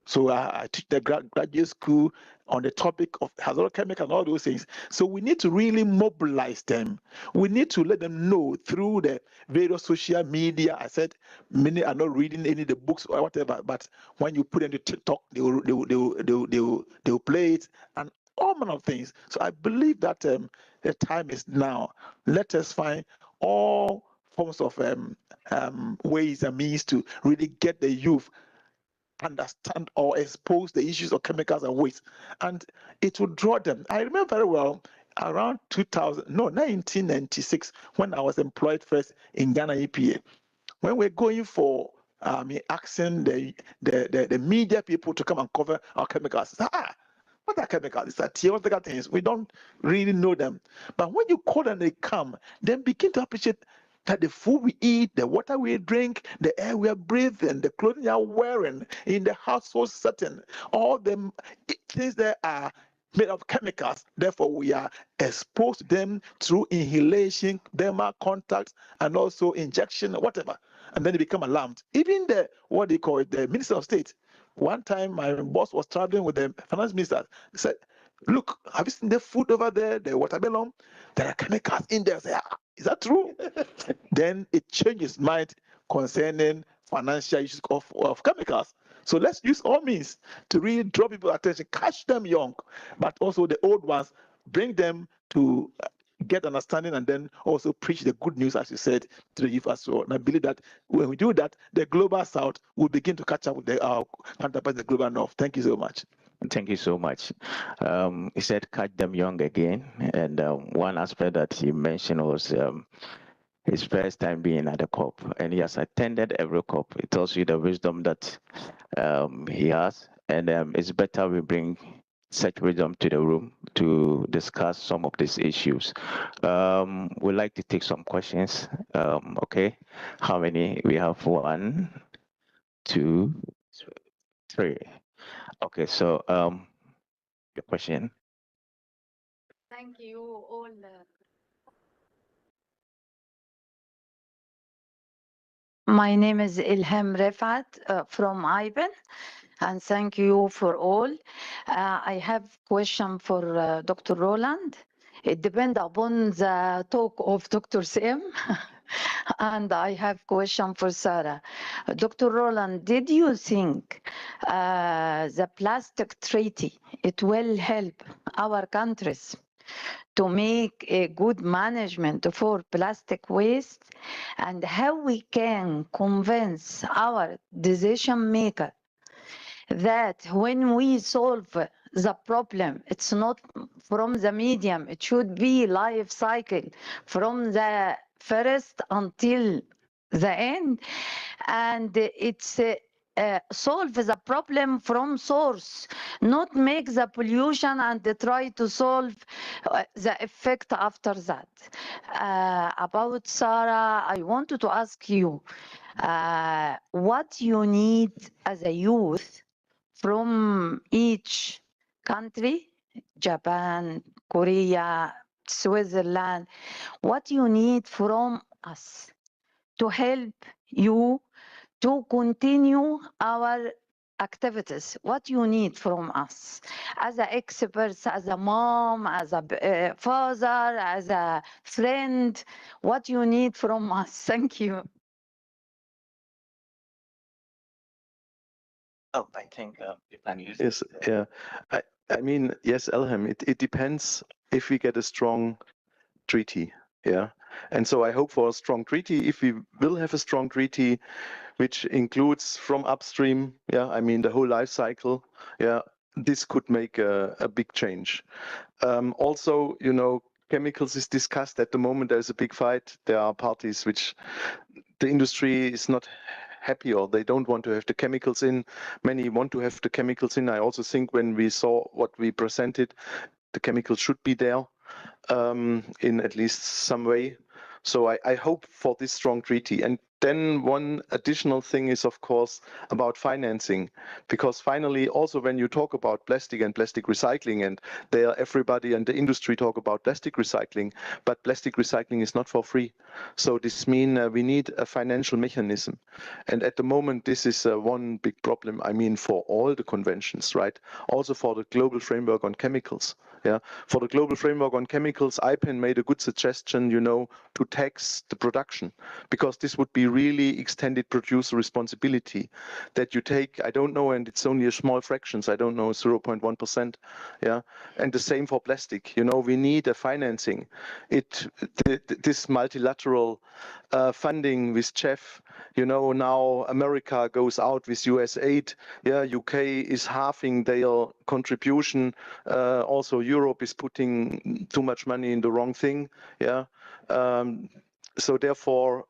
So I teach the graduate school on the topic of hazardous chemicals and all those things. So we need to really mobilize them. We need to let them know through the various social media. I said many are not reading any of the books or whatever, but when you put them to TikTok, they will play it and all manner of things. So I believe that the time is now. Let us find all forms of ways and means to really get the youth understand or expose the issues of chemicals and waste, and it will draw them. I remember very well around 1996, when I was employed first in Ghana EPA, when we're going for asking the media people to come and cover our chemicals. What are chemicals? It's a theoretical things. We don't really know them. But when you call them, they come, then begin to appreciate that the food we eat, the water we drink, the air we are breathing, the clothing we are wearing, in the household setting, all the things that are made of chemicals. Therefore, we are exposed to them through inhalation, dermal contact, and also injection, whatever. And then they become alarmed. Even the, what they call it, the Minister of State. One time, my boss was traveling with the finance minister. He said, "Look, have you seen the food over there, the watermelon? There are chemicals in there." I said, "Is that true?" Then it changed his mind concerning financial issues of chemicals. So let's use all means to really draw people's attention, catch them young, but also the old ones, bring them to get understanding, and then also preach the good news, as you said, to the youth as well. And I believe that when we do that, the global south will begin to catch up with our counterparts, the global north. Thank you so much. Thank you so much. He said catch them young again, and one aspect that he mentioned was his first time being at the COP, and he has attended every COP. It tells you the wisdom that he has, and it's better we bring such wisdom to the room to discuss some of these issues. We'd like to take some questions. Okay, how many? We have 1, 2, 3. Okay, so your question. Thank you all. My name is Ilham Refat from IBAN, and thank you for all. I have question for Dr. Roland. It depends upon the talk of Dr. Sam. And I have question for Sarah. Dr. Roland, did you think the plastic treaty, it will help our countries to make a good management for plastic waste, and how we can convince our decision maker that when we solve the problem, it's not from the medium, it should be life cycle from the first until the end, and it's solve the problem from source, not make the pollution and try to solve the effect after that. About Sarah, I wanted to ask you what you need as a youth from each country, Japan, Korea, Switzerland, what you need from us to help you to continue our activities. What you need from us as a experts, as a mom, as a father, as a friend, what you need from us. Thank you. Oh, I think you can use Yes, it. yeah. I mean, yes, Elham, it depends if we get a strong treaty. Yeah. And so I hope for a strong treaty. If we will have a strong treaty, which includes from upstream, yeah, I mean, the whole life cycle, yeah, this could make a big change. Also, you know, chemicals is discussed at the moment. There's a big fight. There are parties which the industry is not happy or they don't want to have the chemicals in. Many want to have the chemicals in. I also think when we saw what we presented, the chemicals should be there in at least some way. So I hope for this strong treaty. And then one additional thing is, of course, about financing, because finally, also when you talk about plastic and plastic recycling, and there everybody and the industry talk about plastic recycling, but plastic recycling is not for free. So this means we need a financial mechanism. And at the moment, this is one big problem, I mean, for all the conventions, right? Also for the global framework on chemicals. Yeah, for the global framework on chemicals, IPEN made a good suggestion, you know, to tax the production, because this would be really extended producer responsibility that you take, I don't know, and it's only a small fractions, I don't know, 0.1%. Yeah, and the same for plastic. You know, we need a financing. This multilateral funding with CHEF, you know, now America goes out with US aid. Yeah, UK is halving their contribution. Also, Europe is putting too much money in the wrong thing. Yeah, so therefore,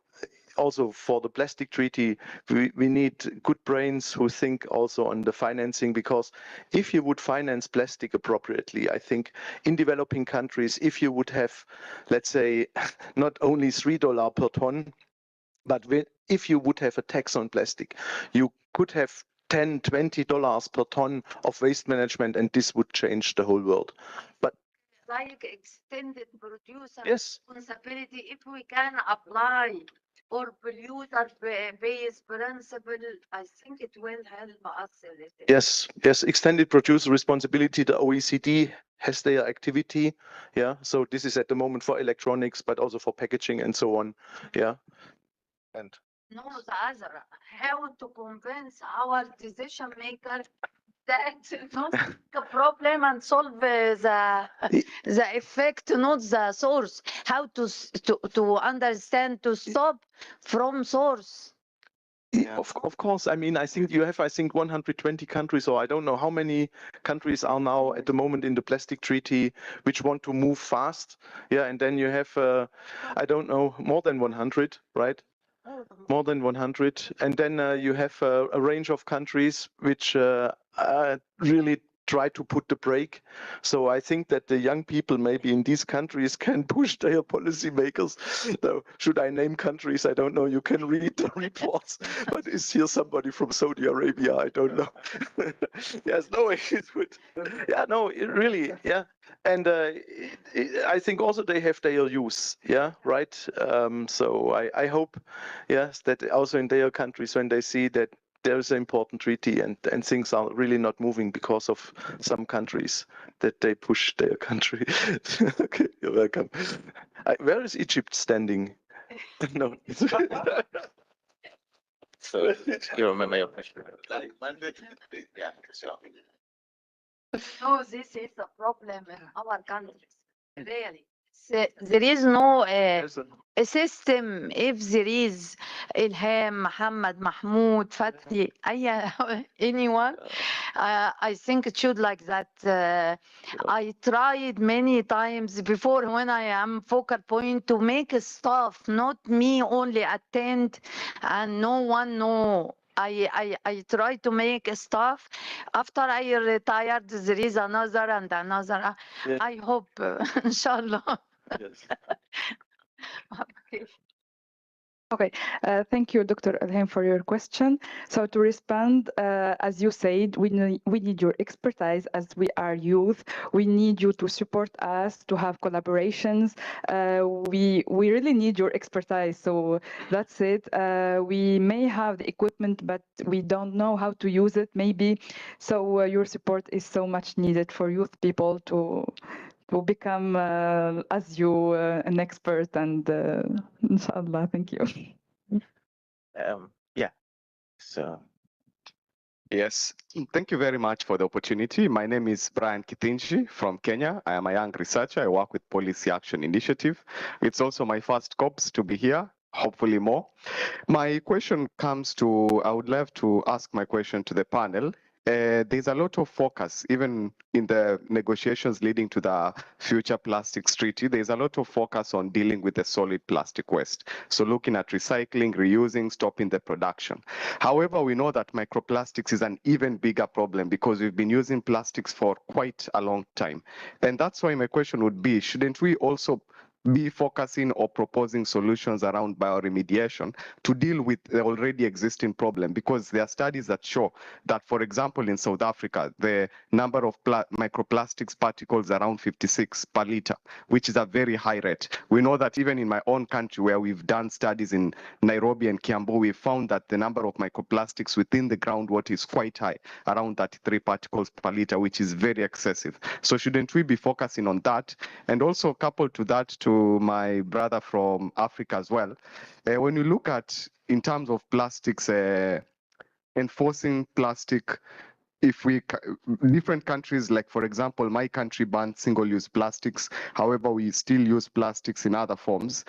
also for the plastic treaty, we need good brains who think also on the financing, because if you would finance plastic appropriately, I think in developing countries, if you would have, let's say, not only $3 per ton, but if you would have a tax on plastic, you could have $10, $20 per ton of waste management, and this would change the whole world. But like extended producer yes, responsibility, if we can apply or polluter-based principle, I think it will help us a little. yes, yes, extended producer responsibility. The OECD has their activity. Yeah, so this is at the moment for electronics, but also for packaging and so on. Yeah, and No, the other, how to convince our decision maker that not a problem and solve the effect, not the source. How to understand, to stop from source. yeah. Of course, I mean, I think you have, I think, 120 countries, or I don't know how many countries are now at the moment in the plastic treaty, which want to move fast. Yeah, and then you have, I don't know, more than 100, right? More than 100. And then you have a range of countries which really try to put the brake. So I think that the young people maybe in these countries can push their policymakers. Though, should I name countries? I don't know. You can read the reports. But is here somebody from Saudi Arabia? I don't know. Yes, no, it would. Yeah, no, it really, yeah. And I think also they have their use, yeah, right? So I hope, yes, that also in their countries, when they see that there is an important treaty and things are really not moving because of some countries, that they push their country. Okay, you're welcome. Where is Egypt standing? No. So you remember your question? Yeah, so. No, this is a problem in our countries, really. There is no a system. If there is Ilham, Muhammad, Mahmoud, Fatih, anyone, I think it should like that. I tried many times before when I am focal point to make a staff, not me only attend, and no one know. I try to make a staff. After I retired, there is another and another. Yeah. I hope, inshallah. Yes. Okay. Okay, thank you, Dr. Ilham, for your question. So to respond, as you said, we need your expertise as we are youth. We need you to support us, to have collaborations. We really need your expertise. So that's it. We may have the equipment, but we don't know how to use it, maybe. So your support is so much needed for youth people to become, as you, an expert, and inshallah, thank you. Yeah. So Yes, thank you very much for the opportunity. My name is Brian Kitinji from Kenya. I am a young researcher. I work with Policy Action Initiative. It's also my first COPS to be here, hopefully more. My question comes to, I would love to ask my question to the panel. There's a lot of focus, even in the negotiations leading to the future plastics treaty, there's a lot of focus on dealing with the solid plastic waste. So looking at recycling, reusing, stopping the production. However, we know that microplastics is an even bigger problem because we've been using plastics for quite a long time. And that's why my question would be, shouldn't we also be focusing or proposing solutions around bioremediation to deal with the already existing problem? Because there are studies that show that, for example, in South Africa, the number of microplastics particles around 56 per liter, which is a very high rate. We know that even in my own country, where we've done studies in Nairobi and Kiambu, we found that the number of microplastics within the groundwater is quite high, around 33 particles per liter, which is very excessive. So shouldn't we be focusing on that? And also coupled to that, to my brother from Africa as well, when you look at, in terms of plastics, enforcing plastic, if we, different countries, like for example, my country banned single-use plastics, however, we still use plastics in other forms.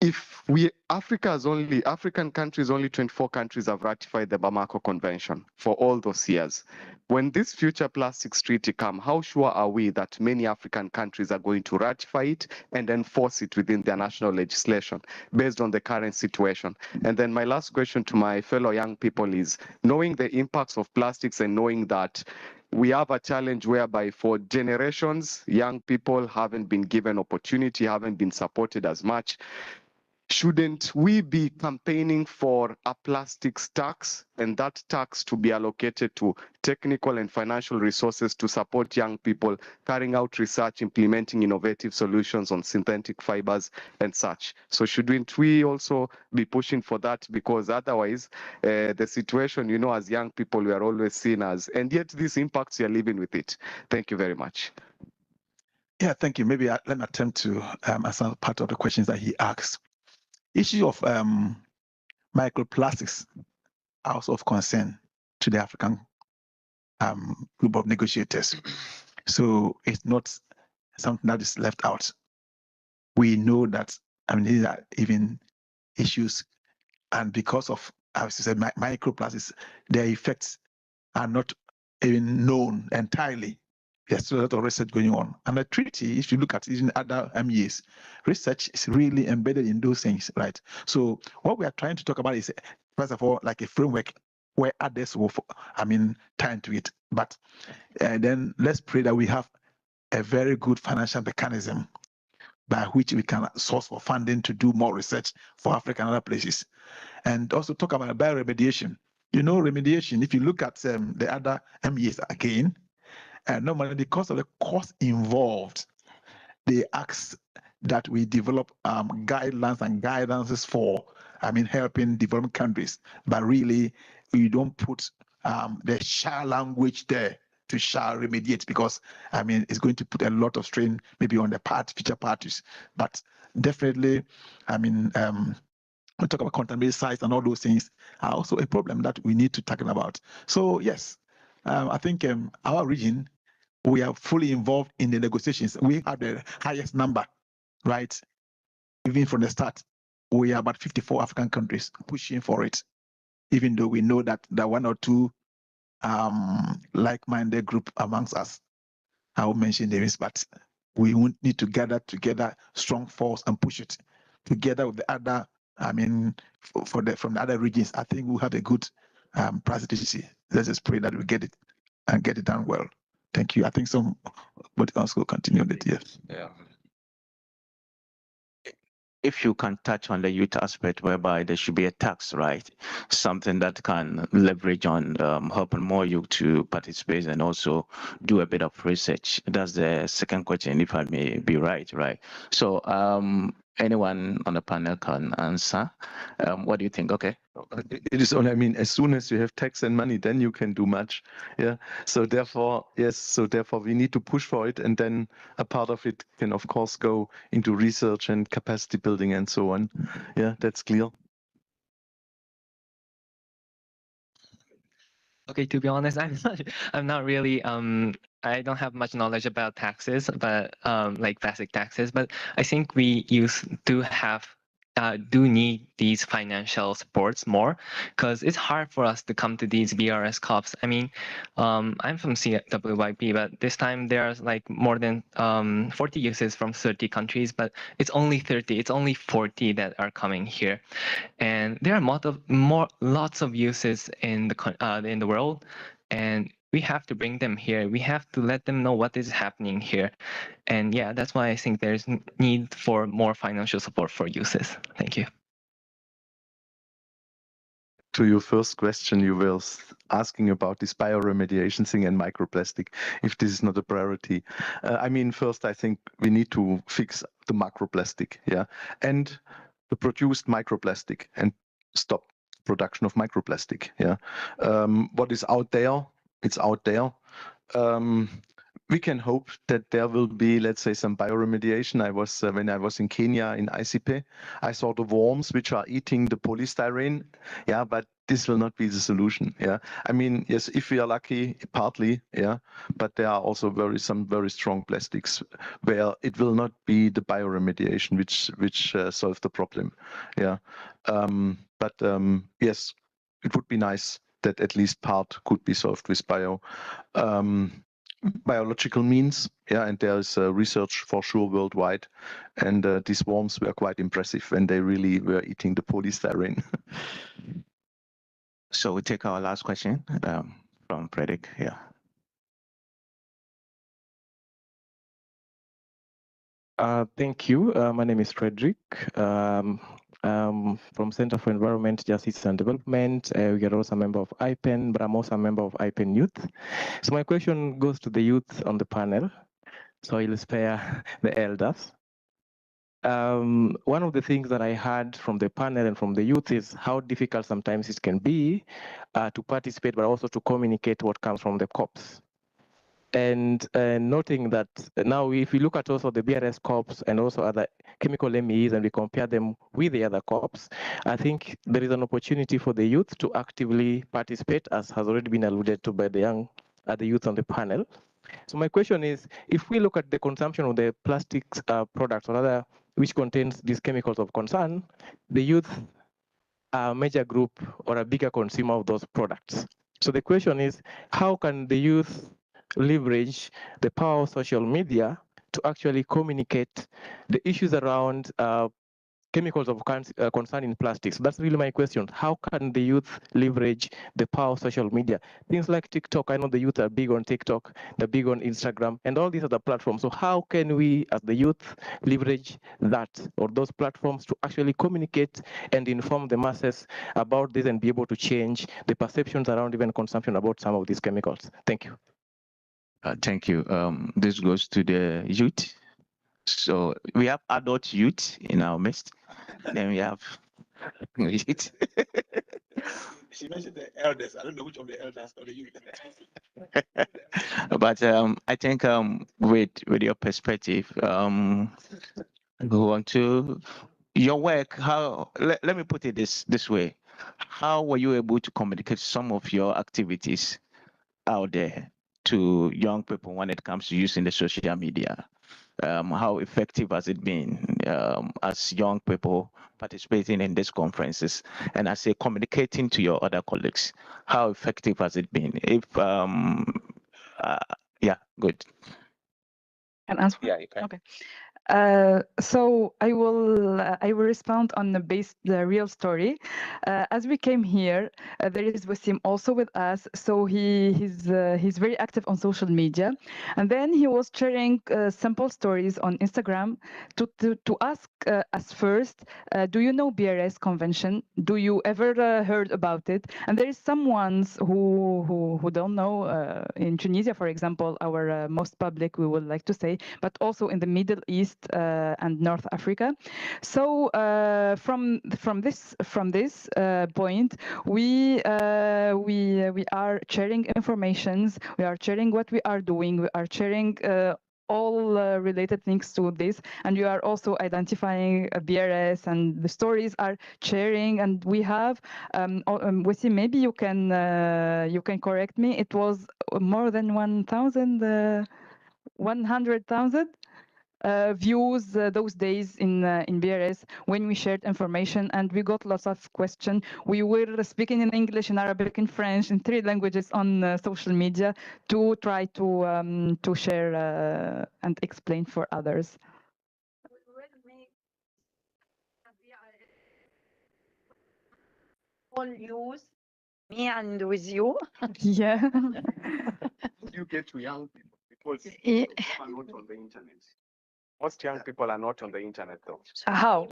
If African countries, only 24 countries have ratified the Bamako Convention for all those years. When this future plastics treaty comes, how sure are we that many African countries are going to ratify it and enforce it within their national legislation based on the current situation? And then my last question to my fellow young people is, knowing the impacts of plastics and knowing that we have a challenge whereby for generations, young people haven't been given opportunity, haven't been supported as much. Shouldn't we be campaigning for a plastics tax, and that tax to be allocated to technical and financial resources to support young people carrying out research, implementing innovative solutions on synthetic fibers and such? So shouldn't we also be pushing for that? Because otherwise, the situation, you know, as young people, we are always seen as, and yet these impacts, you're living with it. Thank you very much. Yeah, thank you. Maybe let me attempt to answer part of the questions that he asked. Issue of microplastics are also of concern to the African group of negotiators. So it's not something that is left out. We know that, I mean, these are even issues, and because of, as you said, microplastics, their effects are not even known entirely. There's still a lot of research going on. And the treaty, if you look at it in other years, research is really embedded in those things, right? So what we are trying to talk about is, first of all, like a framework where others will, turn to it. But then let's pray that we have a very good financial mechanism by which we can source for funding to do more research for Africa and other places. And also talk about bioremediation. You know, remediation, if you look at the other MEAs again, normally because of the cost involved, they ask that we develop guidelines and guidances for, helping developing countries. But really, we don't put the shall language there to shall remediate, because it's going to put a lot of strain maybe on the future parties. But definitely, we talk about contaminated sites and all those things are also a problem that we need to tackle about. So yes, I think our region, we are fully involved in the negotiations. We have the highest number, right? Even from the start, we are about 54 African countries pushing for it, even though we know that there are one or two like-minded group amongst us. I will mention names, but we need to gather together strong force and push it together with the other. From the other regions, I think we'll have a good presidency. Let's just pray that we get it and get it done well. Thank you. I think somebody else will continue on it. Yes. Yeah. If you can touch on the youth aspect, whereby there should be a tax, right? Something that can leverage on helping more youth to participate and also do a bit of research. That's the second question, if I may be right? So anyone on the panel can answer. What do you think? Okay. It is only, as soon as you have tax and money, then you can do much. Yeah. So therefore, yes. So therefore, we need to push for it, and then a part of it can, of course, go into research and capacity building and so on. Yeah, that's clear. Okay, to be honest, I'm not really I don't have much knowledge about taxes, but like basic taxes. But I think we do need these financial supports more, because it's hard for us to come to these BRS COPs. I mean, I'm from CWYP, but this time there's like more than 40 uses from 30 countries, but it's only 40 that are coming here, and there are lots of uses in the world, and we have to bring them here. We have to let them know what is happening here. And yeah, that's why I think there's need for more financial support for uses. Thank you. To your first question, you were asking about this bioremediation thing and microplastic, if this is not a priority. First, I think we need to fix the macroplastic, yeah, and the produced microplastic, and stop production of microplastic, yeah. What is out there? It's out there. We can hope that there will be, let's say, some bioremediation. When I was in Kenya in ICP, I saw the worms which are eating the polystyrene. Yeah, but this will not be the solution. Yeah, yes, if we are lucky, partly. Yeah, but there are also some very strong plastics where it will not be the bioremediation which solve the problem. Yeah, yes, it would be nice that at least part could be solved with biological means, yeah, and there is research for sure worldwide, and these worms were quite impressive when they really were eating the polystyrene. So we take our last question from Frederick here. Thank you. My name is Frederick. From Center for Environment, Justice and Development. We are also a member of IPEN, but I'm also a member of IPEN Youth. So my question goes to the youth on the panel. So I'll spare the elders. One of the things that I heard from the panel and from the youth is how difficult sometimes it can be to participate, but also to communicate what comes from the COPs. And noting that now, if we look at also the BRS COPs and also other chemical MEEs and we compare them with the other COPs, I think there is an opportunity for the youth to actively participate, as has already been alluded to by the youth on the panel. So my question is, if we look at the consumption of the plastics products or other which contains these chemicals of concern, the youth are a major group or a bigger consumer of those products. So the question is, how can the youth leverage the power of social media to actually communicate the issues around chemicals of concern in plastics. That's really my question. How can the youth leverage the power of social media? Things like TikTok, I know the youth are big on TikTok, they're big on Instagram, and all these other platforms. So how can we, as the youth, leverage that or those platforms to actually communicate and inform the masses about this and be able to change the perceptions around even consumption about some of these chemicals? Thank you. Thank you. This goes to the youth. So we have adult youth in our midst. Then we have youth. She mentioned the elders. I don't know which of the elders or the youth. But I think with your perspective, go on to your work. How let me put it this way: how were you able to communicate some of your activities out there to young people when it comes to using the social media? How effective has it been as young people participating in these conferences, and I say communicating to your other colleagues? How effective has it been? If yeah, good. Can I answer? Yeah, you can. Okay. So I will respond on the real story. As we came here, there is Wasim also with us. So he's very active on social media, and then he was sharing simple stories on Instagram to ask us first, do you know BRS Convention? Do you ever heard about it? And there is some ones who don't know. In Tunisia, for example, our most public, we would like to say, but also in the Middle East and North Africa. So from this point, we are sharing informations. We are sharing what we are doing. We are sharing all related things to this, and you are also identifying BRS, and the stories are sharing. And we have, Wissy, maybe you can correct me. It was more than 100,000 views those days in BRS when we shared information, and we got lots of questions. We were speaking in English, in Arabic, in French, in 3 languages on social media to try to share and explain for others. All use me and with you. Yeah. You get to young people because Yeah. are not on the internet. Most young people are not on the internet though. How?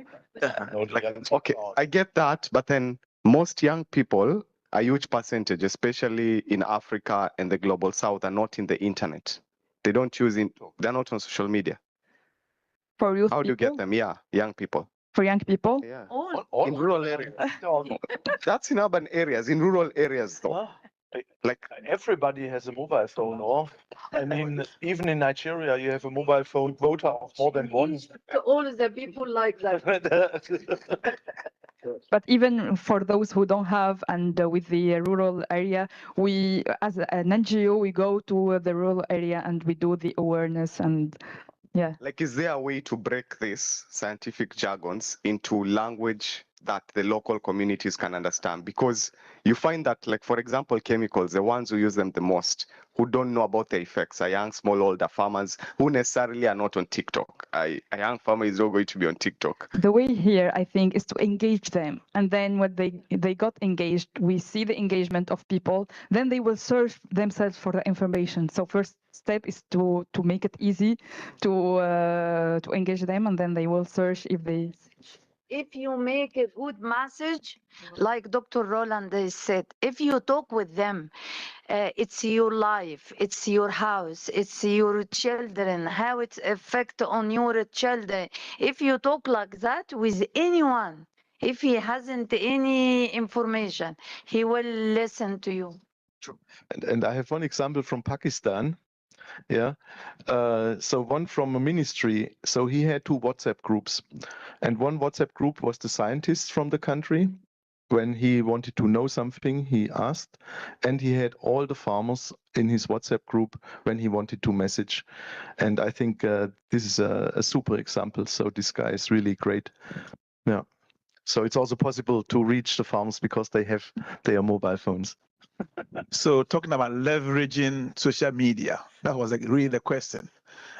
Okay, I get that, but then most young people, a huge percentage, especially in Africa and the global south, are not in the internet. They don't use it. They're not on social media. For youth How do you people? get them? Yeah, young people. For young people? Yeah. All. In rural areas. That's in urban areas. In rural areas, though. Like Everybody has a mobile phone, or I mean, even in Nigeria, you have a mobile phone quota of more than one. All the people like that. But even for those who don't have, and with the rural area, we, as an NGO, we go to the rural area and we do the awareness. And yeah. Like, is there a way to break this scientific jargons into language that the local communities can understand? Because you find that, like, for example, chemicals, the ones who use them the most, who don't know about the effects, are young, smallholder farmers who necessarily are not on TikTok. A young farmer is not going to be on TikTok. The way here, I think, is to engage them. And then when they got engaged, we see the engagement of people, then they will search themselves for the information. So first step is to make it easy to engage them, and then they will search if they... If you make a good message, like Dr. Roland has said, if you talk with them, it's your life, it's your house, it's your children, how it's affect on your children. If you talk like that with anyone, if he hasn't any information, he will listen to you. True. And I have one example from Pakistan. Yeah. So one from a ministry. So he had 2 WhatsApp groups, and one WhatsApp group was the scientists from the country. When he wanted to know something, he asked, and he had all the farmers in his WhatsApp group when he wanted to message. And I think this is a super example. So this guy is really great. Yeah. So it's also possible to reach the farmers because they have their mobile phones. So talking about leveraging social media, that was really the question.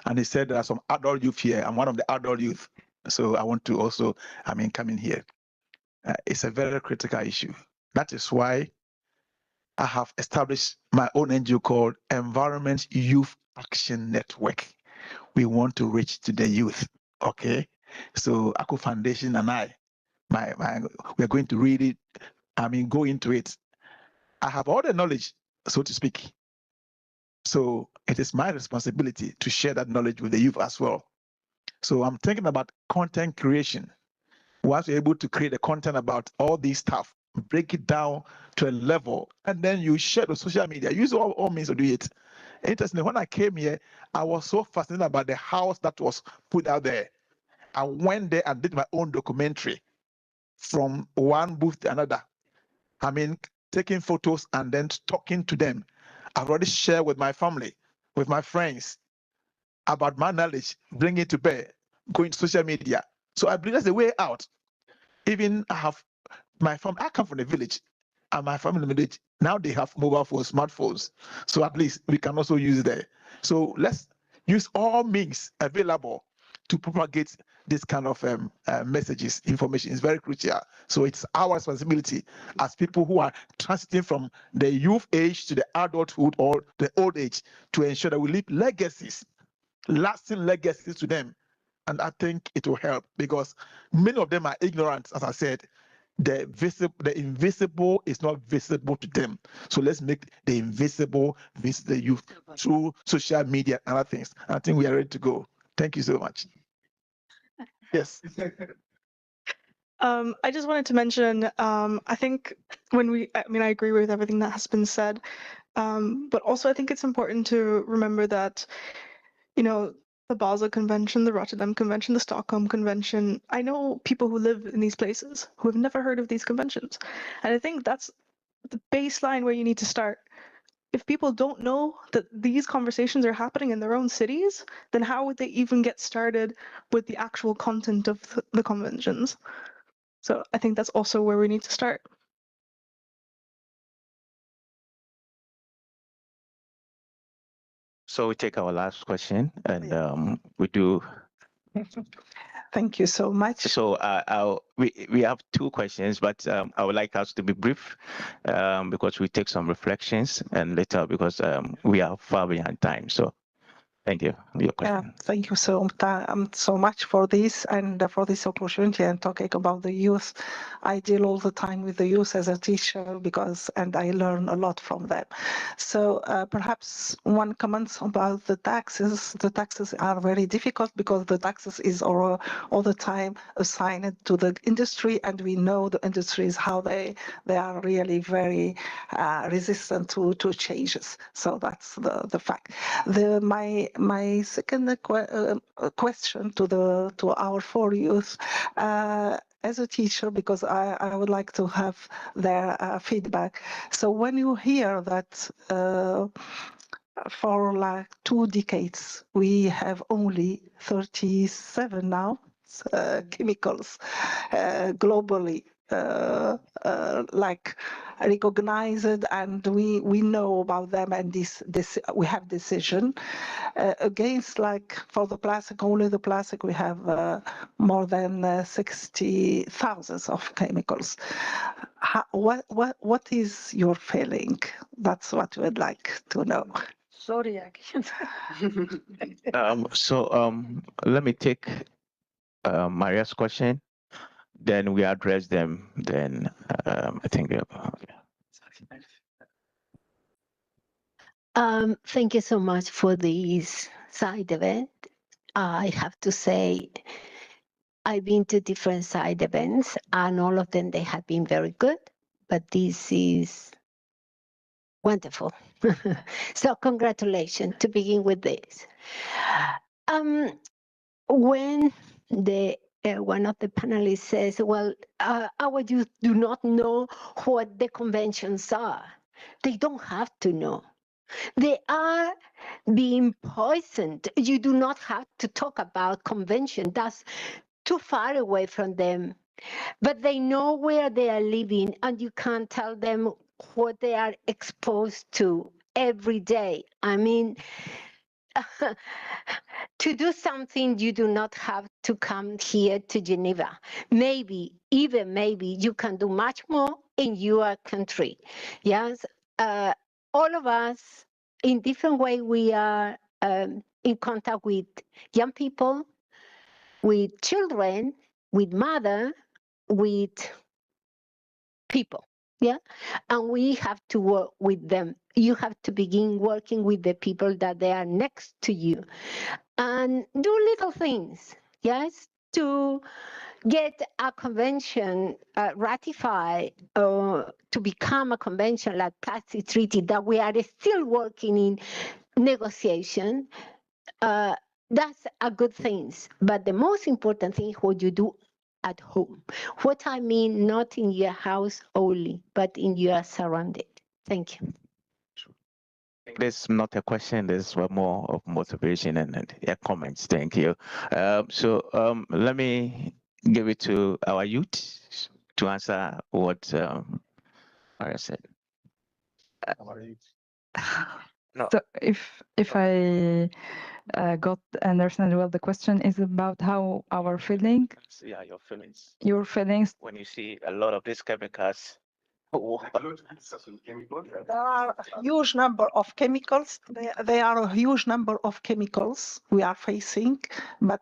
And he said there are some adult youth here. I'm one of the adult youth. So I want to also, come in here. It's a very critical issue. That is why I have established my own NGO called Environment Youth Action Network. We want to reach to the youth. Okay. So Aku Foundation and I, we're going to really, go into it. I have all the knowledge, so to speak. So it is my responsibility to share that knowledge with the youth as well. So I'm thinking about content creation. Once you're able to create the content about all these stuff, break it down to a level, and then you share the social media. Use all means to do it. Interestingly, when I came here, I was so fascinated about the house that was put out there. I went there and did my own documentary from one booth to another. Taking photos and then talking to them. I've already shared with my family, with my friends about my knowledge, bring it to bear, go into social media. So I believe that's the way out. Even I have my family, I come from the village, and my family in the village, now they have mobile phones, smartphones. So at least we can also use there. So let's use all means available to propagate this kind of messages, information is very crucial. So it's our responsibility as people who are transiting from the youth age to the adulthood or the old age to ensure that we leave legacies, lasting legacies to them. And I think it will help because many of them are ignorant, as I said. The invisible is not visible to them. So let's make the invisible visit the youth through social media and other things. I think we are ready to go. Thank you so much. Yes. I just wanted to mention, I think I agree with everything that has been said, but also I think it's important to remember that, the Basel Convention, the Rotterdam Convention, the Stockholm Convention, I know people who live in these places who have never heard of these conventions. And I think that's the baseline where you need to start. If people don't know that these conversations are happening in their own cities, then how would they even get started with the actual content of the conventions? So I think that's also where we need to start. So we take our last question, and we do. Thank you so much. So we have two questions, but I would like us to be brief because we take some reflections and later because we are far behind time. So thank you. Your question. Thank you so much for this and for this opportunity and talking about the youth. I deal all the time with the youth as a teacher and I learn a lot from them. So perhaps one comment about the taxes. The taxes are very difficult because the taxes is all the time assigned to the industry, and we know the industries how they are really very resistant to changes. So that's the fact. My second question to our four youth, as a teacher, because I would like to have their feedback. So when you hear that for like 2 decades we have only 37 now chemicals globally like recognized, and we know about them, and this we have decision against, like for the plastic, only the plastic we have more than 60,000 of chemicals. What is your feeling? That's what we'd like to know. Sorry, I can't. Let me take Maria's question, then we address them. Then I think. Thank you so much for this side event. I have to say, I've been to different side events, and all of them, they have been very good, but this is wonderful. So congratulations to begin with this. When one of the panelists says, well, our youth do not know what the conventions are. They don't have to know. They are being poisoned. You do not have to talk about convention. That's too far away from them. But they know where they are living, and you can't tell them what they are exposed to every day. I mean, to do something, you do not have to come here to Geneva. Maybe, even maybe, you can do much more in your country. Yes, all of us, in different way, we are in contact with young people, with children, with mother, with people. Yeah, and we have to work with them. You have to begin working with the people that they are next to you, and do little things. Yes, to get a convention ratified to become a convention like plastic treaty that we are still working in negotiation. That's a good thing. But the most important thing is what you do at home. What I mean, not in your house only, but in your surrounding. Thank you. This is not a question. This is more of motivation and comments. Thank you. Let me give it to our youth to answer what I said. No. So if I got understand well, the question is about how our feeling. Yeah, your feelings. Your feelings when you see a lot of these chemicals. There are a huge number of chemicals. There are a huge number of chemicals we are facing, but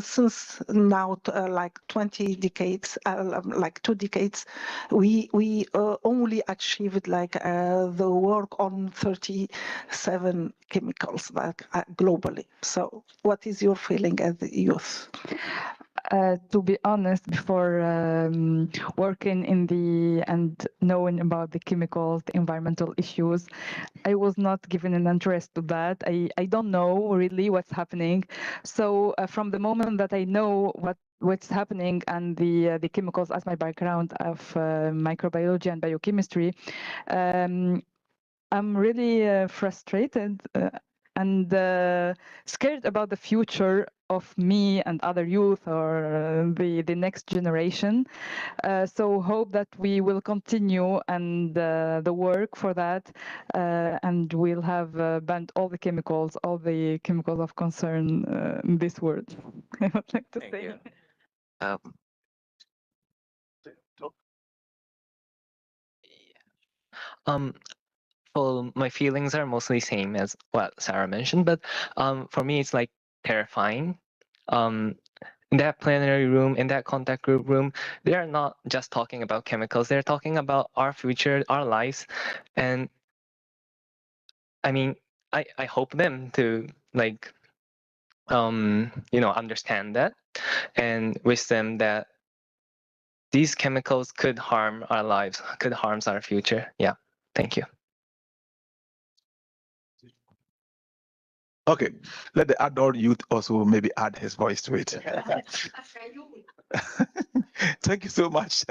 since now like 20 decades, like 2 decades, we only achieved like the work on 37 chemicals like globally. So what is your feeling as the youth? To be honest, before working in the and knowing about the chemicals, the environmental issues, I was not given an interest to that. I don't know really what's happening. So from the moment that I know what's happening and the chemicals as my background of microbiology and biochemistry, I'm really frustrated and scared about the future of me and other youth or the next generation. So hope that we will continue and the work for that, and we'll have banned all the chemicals of concern in this world. I would like to say. Well, my feelings are mostly same as what Sarah mentioned, but for me, it's like terrifying. In that plenary room, in that contact group room, they are not just talking about chemicals. They're talking about our future, our lives, and I mean, I hope them to like, understand that and wish them that these chemicals could harm our lives, could harm our future. Yeah, thank you. Okay, let the adult youth also maybe add his voice to it. Thank you so much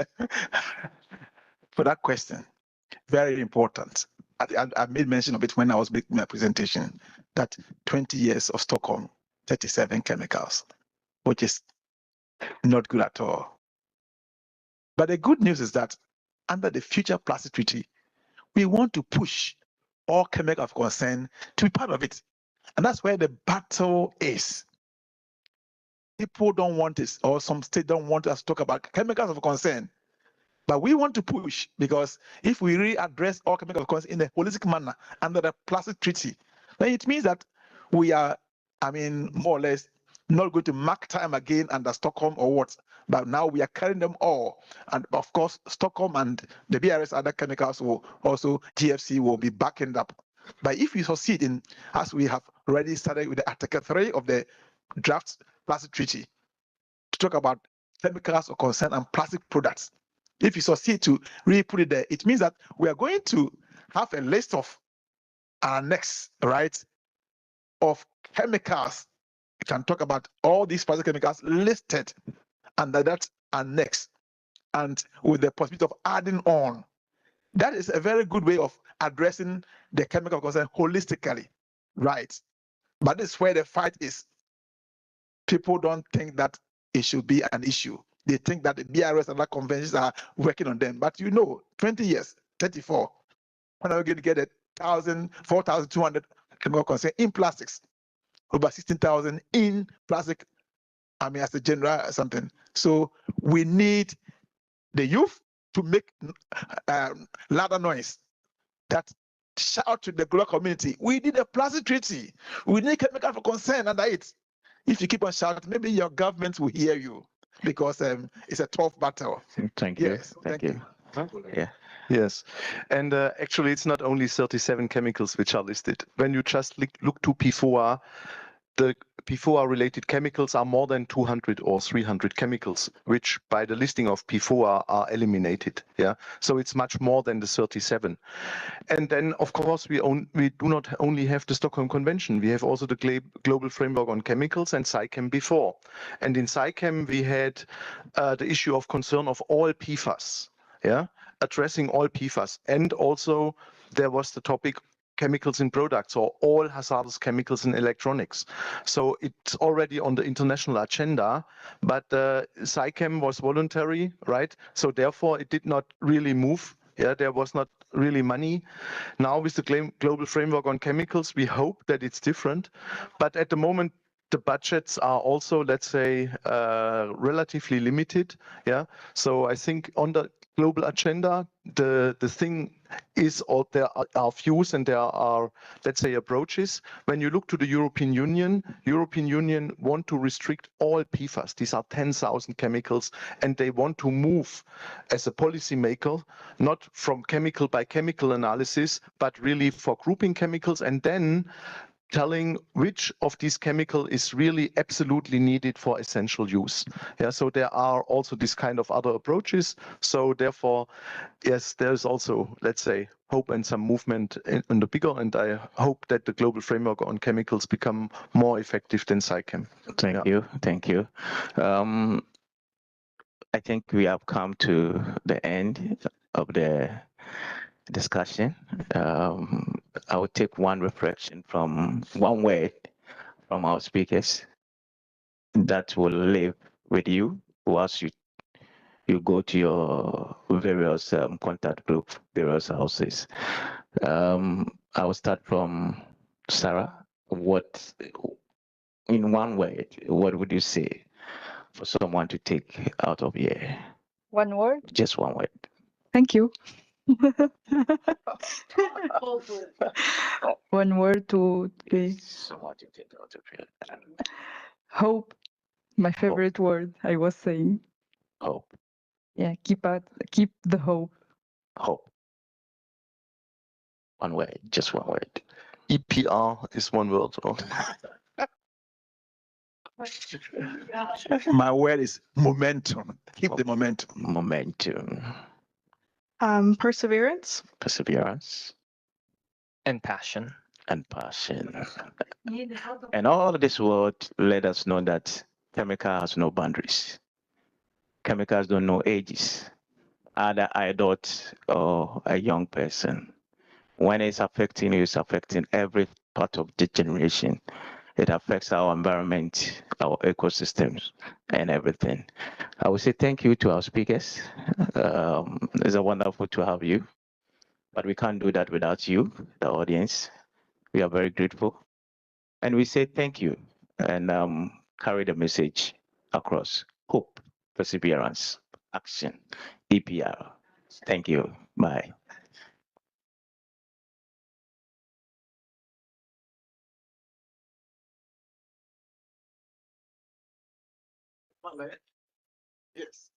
for that question. Very important. I made mention of it when I was making my presentation, that 20 years of Stockholm, 37 chemicals, which is not good at all. But the good news is that under the future plastic treaty, we want to push all chemicals of concern to be part of it. And that's where the battle is. People don't want this, or some states don't want us to talk about chemicals of concern. But we want to push, because if we really address all chemical of concern in a holistic manner under the plastic treaty, then it means that we are, more or less not going to mark time again under Stockholm or what. But now we are carrying them all. And of course, Stockholm and the BRS other chemicals will also, GFC will be backing up. But if we succeed in, as we have already started with the Article 3 of the draft plastic treaty, to talk about chemicals of concern and plastic products, if you succeed to really put it there, it means that we are going to have a list of annex, right, of chemicals. We can talk about all these plastic chemicals listed under that annex, and with the possibility of adding on. That is a very good way of addressing the chemical concern holistically, right? But this is where the fight is. People don't think that it should be an issue. They think that the BRS and other conventions are working on them. But 20 years, 34, when are we going to get 4,200 chemical concern in plastics? over 16,000 in plastic, I mean, as a general something. So we need the youth to make louder noise that shout to the global community. We need a plastic treaty. We need chemical for concern under it. If you keep on shouting, maybe your government will hear you, because it's a tough battle. Thank you. Yes, Thank you. Yeah. Yes, and actually it's not only 37 chemicals which are listed. When you just look to PFOA, the PFOA related chemicals are more than 200 or 300 chemicals, which by the listing of PFOA are eliminated. Yeah, so it's much more than the 37. And then, of course, we do not only have the Stockholm Convention, we have also the Global Framework on Chemicals and SciChem before. And in SciChem, we had the issue of concern of all PFAS, yeah, addressing all PFAS. And also there was the topic chemicals in products, or all hazardous chemicals in electronics. So it's already on the international agenda, but SciChem was voluntary, right? So therefore it did not really move. Yeah, there was not really money. Now with the global framework on chemicals, we hope that it's different. But at the moment, the budgets are also, let's say, relatively limited. Yeah. So I think on the global agenda, the thing is, or there are views and there are, let's say, approaches. When you look to the European Union want to restrict all PFAS. These are 10,000 chemicals, and they want to move as a policymaker, not from chemical by chemical analysis, but really for grouping chemicals and then telling which of these chemicals is really absolutely needed for essential use. Yeah, so there are also this kind of other approaches. So therefore, yes, there's also, let's say, hope and some movement in the bigger, and I hope that the global framework on chemicals become more effective than SciChem. Thank you. I think we have come to the end of the discussion. I will take one reflection from one word from our speakers that will live with you whilst you go to your various contact group, various houses. I will start from Sarah. What, in one word, what would you say for someone to take out of here? One word? Just one word. Thank you. One word to Someone to take out of here. hope. My favorite word, I was saying. Hope. Yeah, keep the hope. Hope. One word, just one word. EPR is one word. My word is momentum. Keep the momentum. Momentum. Perseverance. Perseverance. And passion. And passion. And all of this word let us know that chemical has no boundaries. Chemicals don't know ages, either adult or a young person. When it's affecting you, it's affecting every part of the generation. It affects our environment, our ecosystems, and everything. I would say thank you to our speakers. It's wonderful to have you, but we can't do that without you, the audience. We are very grateful. And we say thank you and carry the message across. Hope, perseverance, action, EPR. Thank you. Bye. Yes.